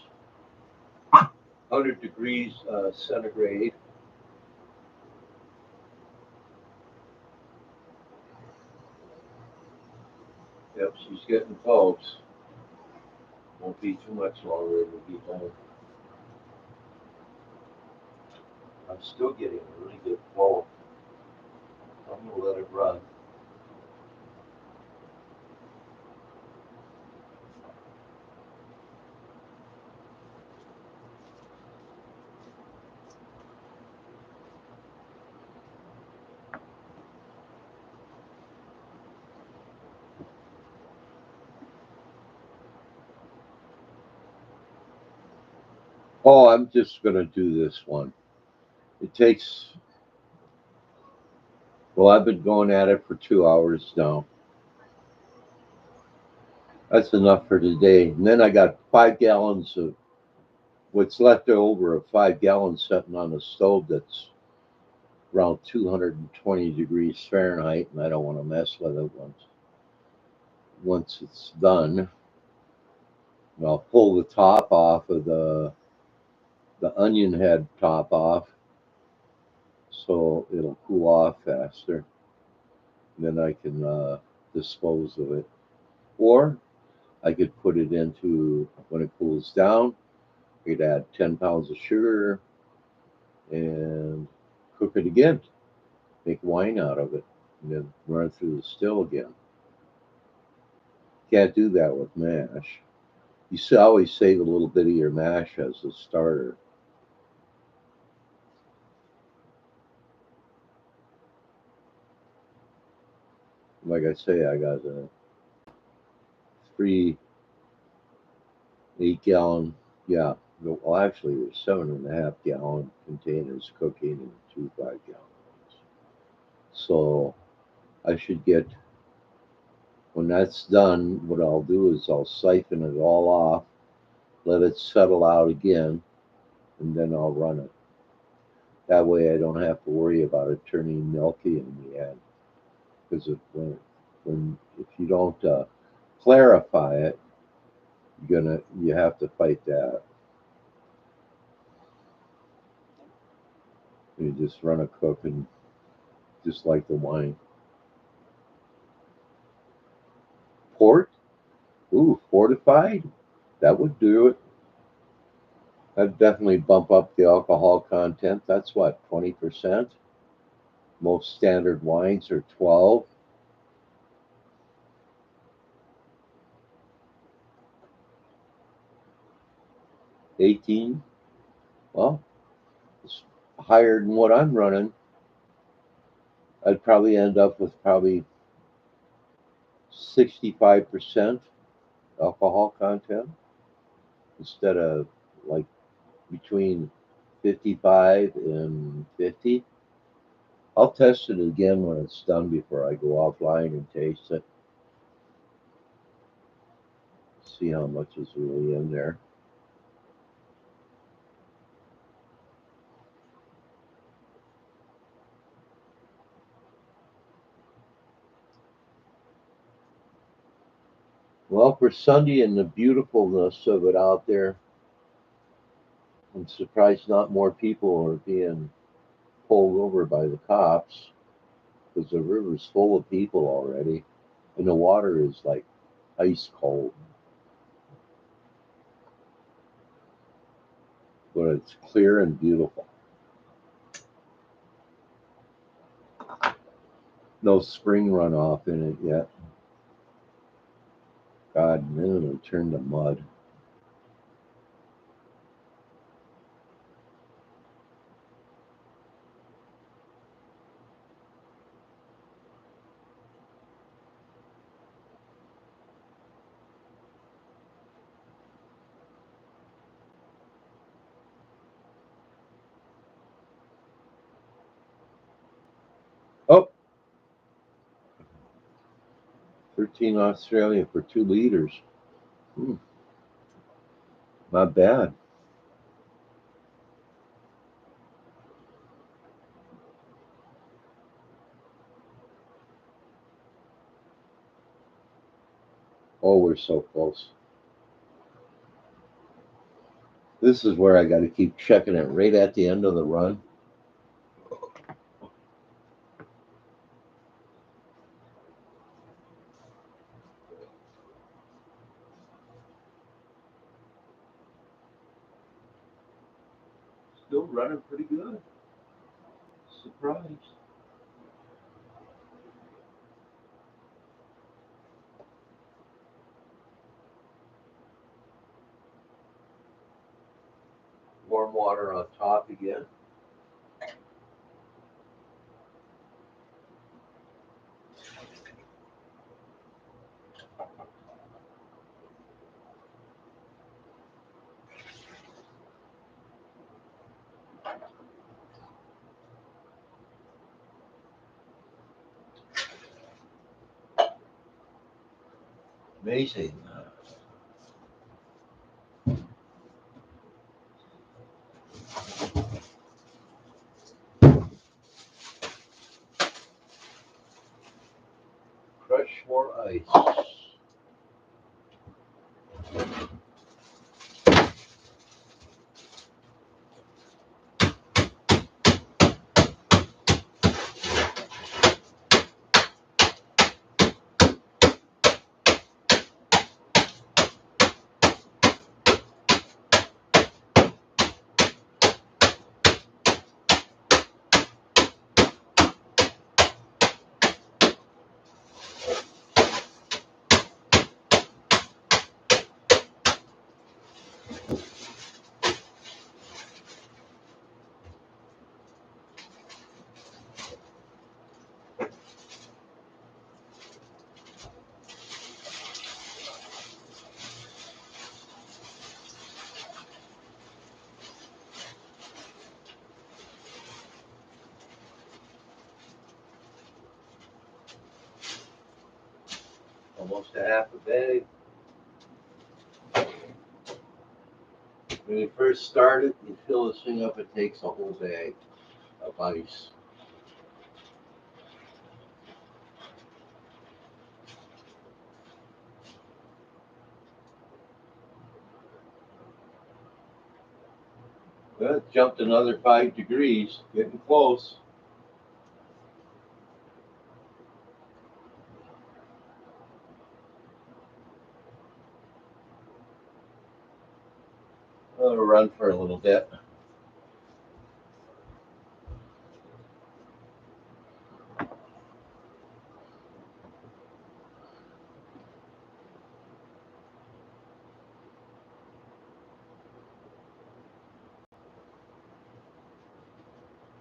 100 degrees centigrade. Yep, she's getting close. Won't be too much longer, it'll be done. I'm still getting a really good flow. I'm gonna let it run. Oh, I'm just gonna do this one. It takes, well, I've been going at it for 2 hours now. That's enough for today. And then I got 5 gallons of what's left over of 5 gallons sitting on the stove that's around 220 degrees Fahrenheit, and I don't want to mess with it once it's done. I'll pull the top off of the onion head top off so it'll cool off faster. Then I can dispose of it. Or I could put it into, when it cools down, I could add 10 pounds of sugar and cook it again, make wine out of it, and then run it through the still again. Can't do that with mash. You always save a little bit of your mash as a starter. Like I say, I got a 3 8 gallon, yeah. Well, actually, there's 7.5 gallon containers cooking and 2 5 gallon ones. So I should get, when that's done, what I'll do is I'll siphon it all off, let it settle out again, and then I'll run it. That way I don't have to worry about it turning milky in the end. Because if you don't clarify it, you have to fight that. You just run a cook and just like the wine. Port, ooh, fortified, that would do it. That'd definitely bump up the alcohol content. That's what, 20%? Most standard wines are 12, 18. Well, it's higher than what I'm running. I'd probably end up with probably 65% alcohol content instead of like between 55 and 50. I'll test it again when it's done before I go offline and taste it. See how much is really in there. Well, for Sunday and the beautifulness of it out there, I'm surprised not more people are being pulled over by the cops because the river's full of people already, and the water is like ice cold, but it's clear and beautiful. No spring runoff in it yet. God, and then it'll turn to mud. Oh, 13 Australia for 2 liters. Hmm, not bad. Oh, we're so close. This is where I got to keep checking it right at the end of the run. Still running pretty good. Surprised. Warm water on top again. Amazing. Crush more ice. Almost a half a bag. When you first start it, you fill this thing up, it takes a whole bag of ice. Well, it jumped another 5 degrees, getting close. I'll run for a little bit.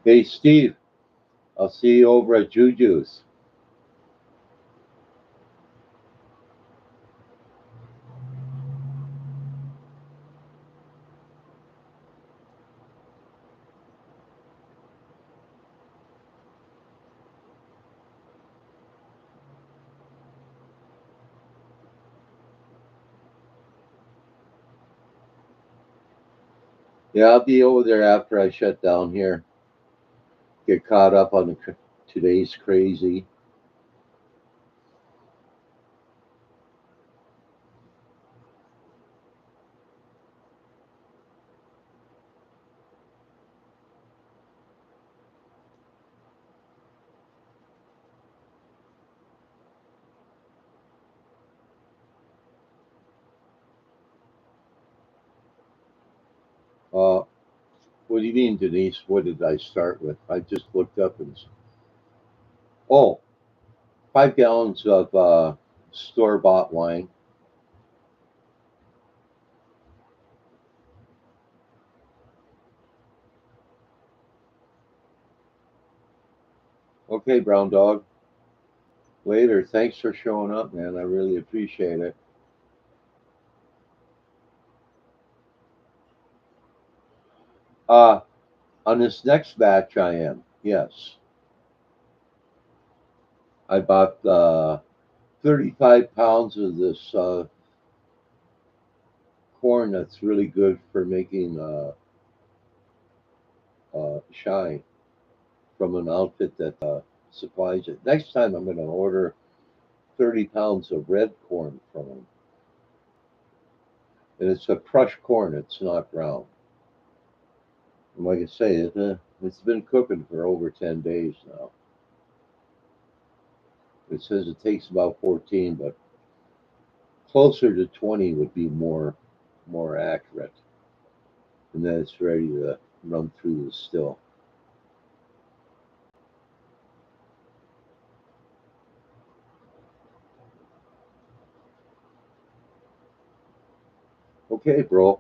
Hey, Steve, I'll see you over at Juju's. Yeah, I'll be over there after I shut down here. Get caught up on today's crazy. Uh, what do you mean, Denise? What did I start with? I just looked up and oh, 5 gallons of store bought wine. Okay, brown dog. Later. Thanks for showing up, man. I really appreciate it. Uh, on this next batch, I am. Yes, I bought 35 pounds of this corn that's really good for making shine from an outfit that supplies it. Next time, I'm going to order 30 pounds of red corn from them. And it's a crushed corn, it's not ground. And like I say, it's been cooking for over 10 days now. It says it takes about 14, but closer to 20 would be more accurate. And then it's ready to run through the still. Okay, bro.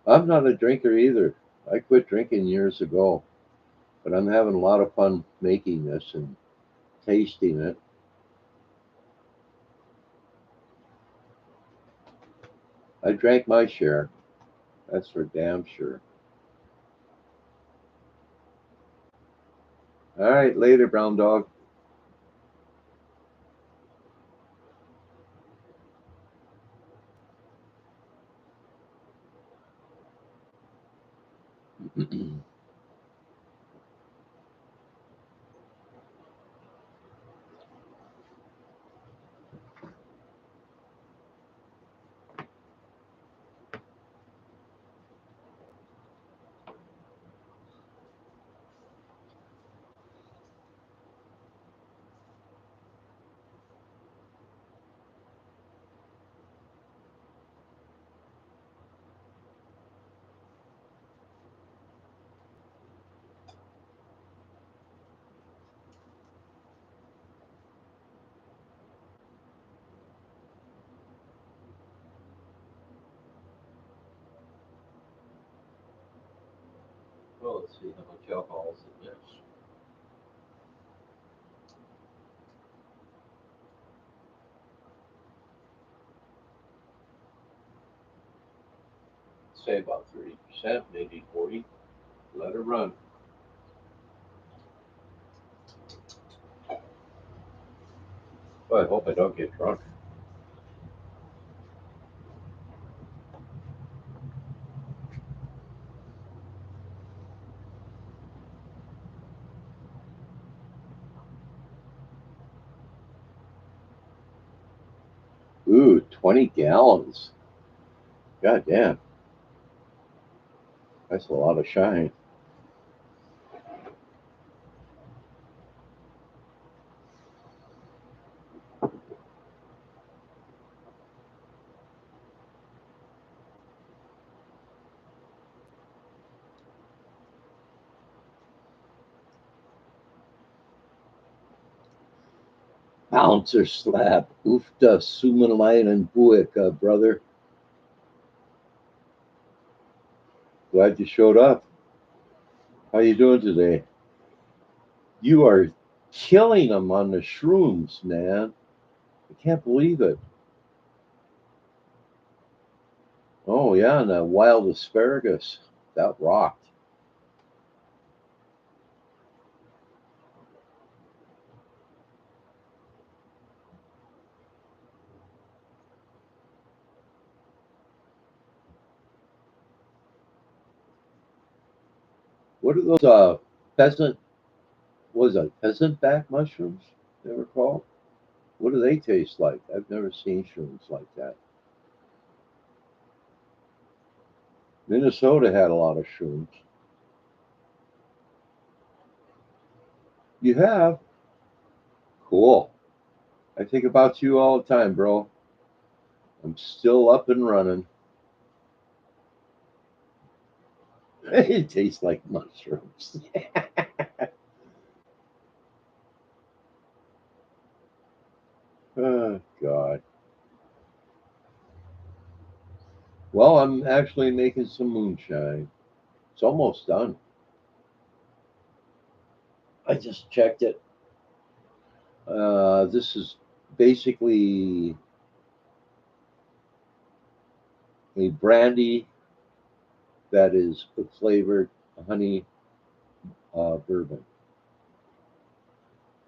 I'm not a drinker either. I quit drinking years ago, but I'm having a lot of fun making this and tasting it. I drank my share. That's for damn sure. All right, later, brown dog. Well, let's see how much alcohol is in this. Say about 30%, maybe 40. Let it run. Well, I hope I don't get drunk. Ooh, 20 gallons. God damn, that's a lot of shine. Bouncer slap. Oofta sumanlight and buika, brother. Glad you showed up. How you doing today? You are killing them on the shrooms, man. I can't believe it. Oh yeah, and that wild asparagus. That rocked. What are those pheasant was it pheasant back mushrooms they were called? What do they taste like? I've never seen shrooms like that. Minnesota had a lot of shrooms. You have? Cool. I think about you all the time, bro. I'm still up and running. It tastes like mushrooms. Oh, God. Well, I'm actually making some moonshine. It's almost done. I just checked it. This is basically a brandy that is flavored honey bourbon.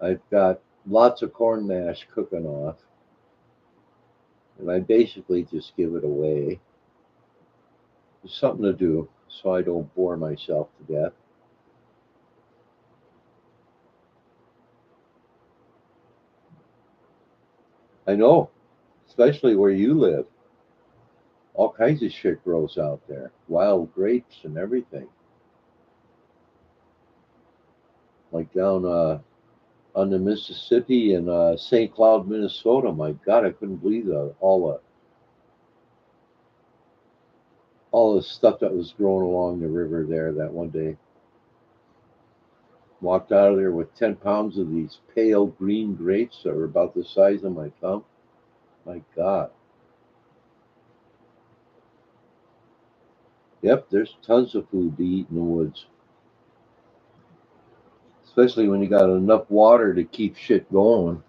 I've got lots of corn mash cooking off, and I basically just give it away. It's something to do so I don't bore myself to death. I know, especially where you live. All kinds of shit grows out there, wild grapes and everything. Like down on the Mississippi and St. Cloud, Minnesota. My God, I couldn't believe all the stuff that was growing along the river there. That one day, walked out of there with 10 pounds of these pale green grapes that were about the size of my thumb. My God. Yep, there's tons of food to eat in the woods, especially when you got enough water to keep shit going.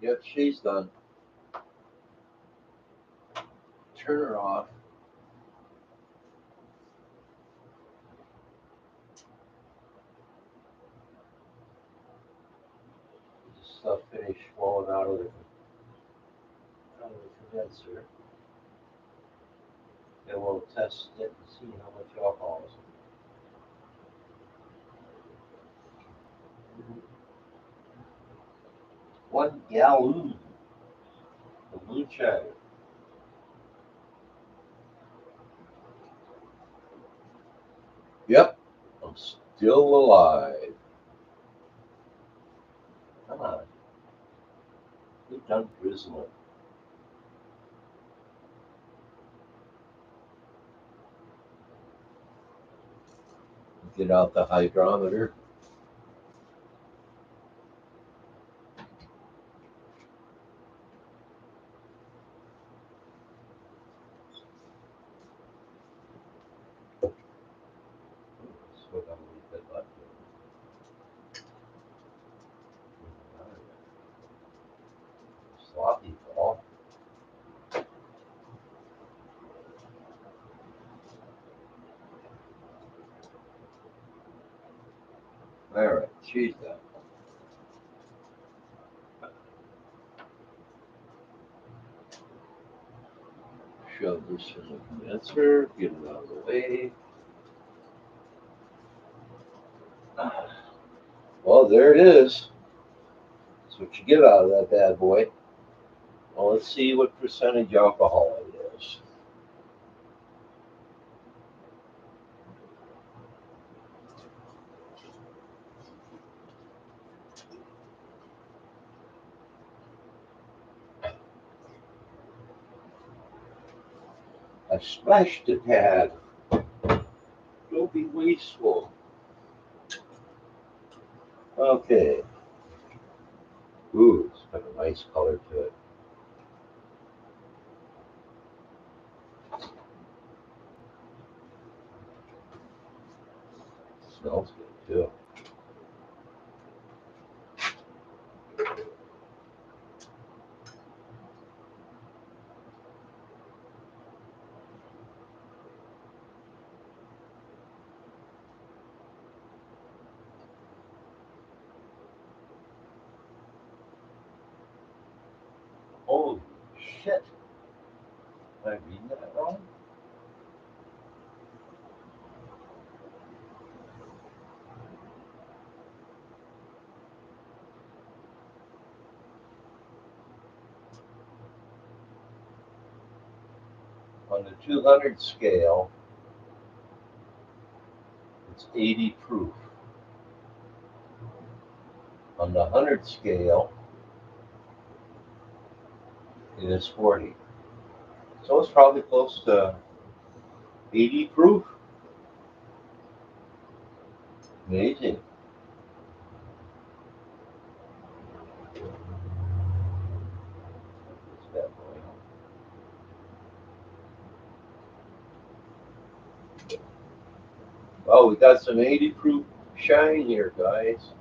Yep, she's done. Turn her off. The stuff finished flowing out of the condenser. And we'll test it and see how much alcohol is in it. 1 gallon of moonshine. Yep, I'm still alive. Come on. Get done drizzling. Get out the hydrometer. Still got a little bit left in it. Sloppy ball. Alright, she's done. Shove this in the condenser, get it out of the way. Well, there it is. That's what you get out of that bad boy. Well, let's see what percentage alcohol it is. I splashed a tad. Don't be wasteful. Okay. Ooh, it's got a nice color to it. Smells good too. Holy shit. Am I reading that wrong? On the 200 scale, it's 80 proof. On the 100 scale, it is 40. So it's probably close to 80 proof. Amazing. This bad boy. Oh, we got some 80 proof shine here, guys.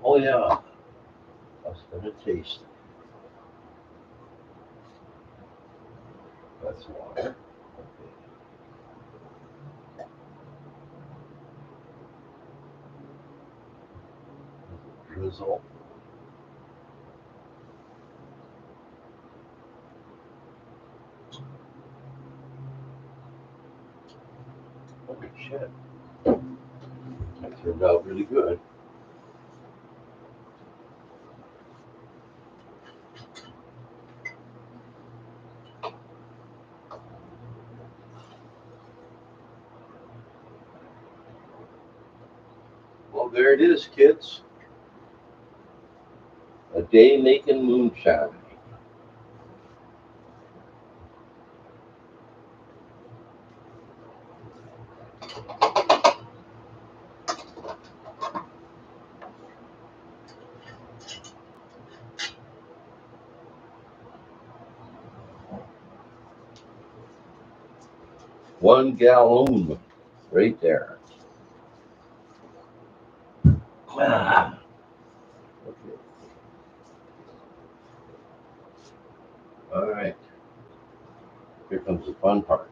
Oh yeah, I was gonna taste it. That's water. Okay. Drizzle. Holy shit. That turned out really good. Well, there it is, kids. A day making moonshine. 1 gallon right there. Ah, okay. All right. Here comes the fun part.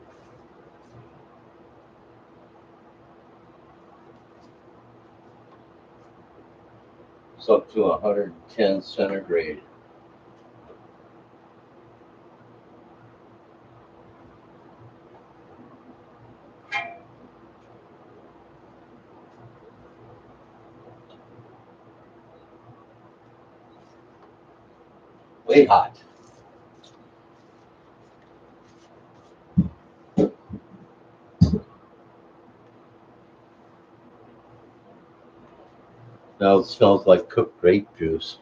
It's up to 110 centigrade. Way hot. Now it smells like cooked grape juice.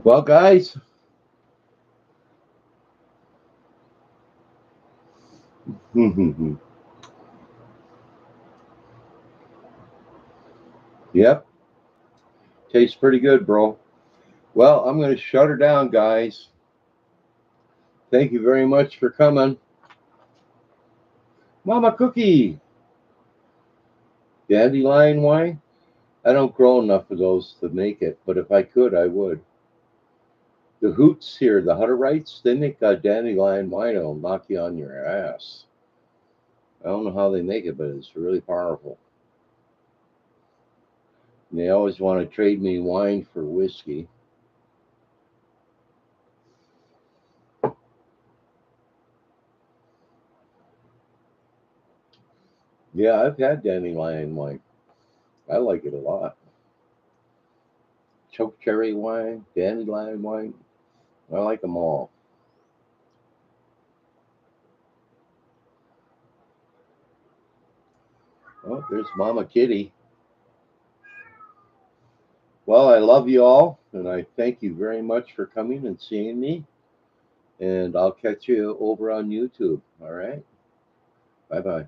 Well, guys. Yep. Tastes pretty good, bro. Well, I'm going to shut her down, guys. Thank you very much for coming. Mama Cookie. Dandelion wine? I don't grow enough of those to make it, but if I could, I would. The Hoots here, the Hutterites, they make a dandelion wine that'll knock you on your ass. I don't know how they make it, but it's really powerful. And they always want to trade me wine for whiskey. Yeah, I've had dandelion wine. I like it a lot. Choke cherry wine, dandelion wine. I like them all. Oh, there's Mama Kitty. Well, I love you all, and I thank you very much for coming and seeing me. And I'll catch you over on YouTube. All right. Bye bye.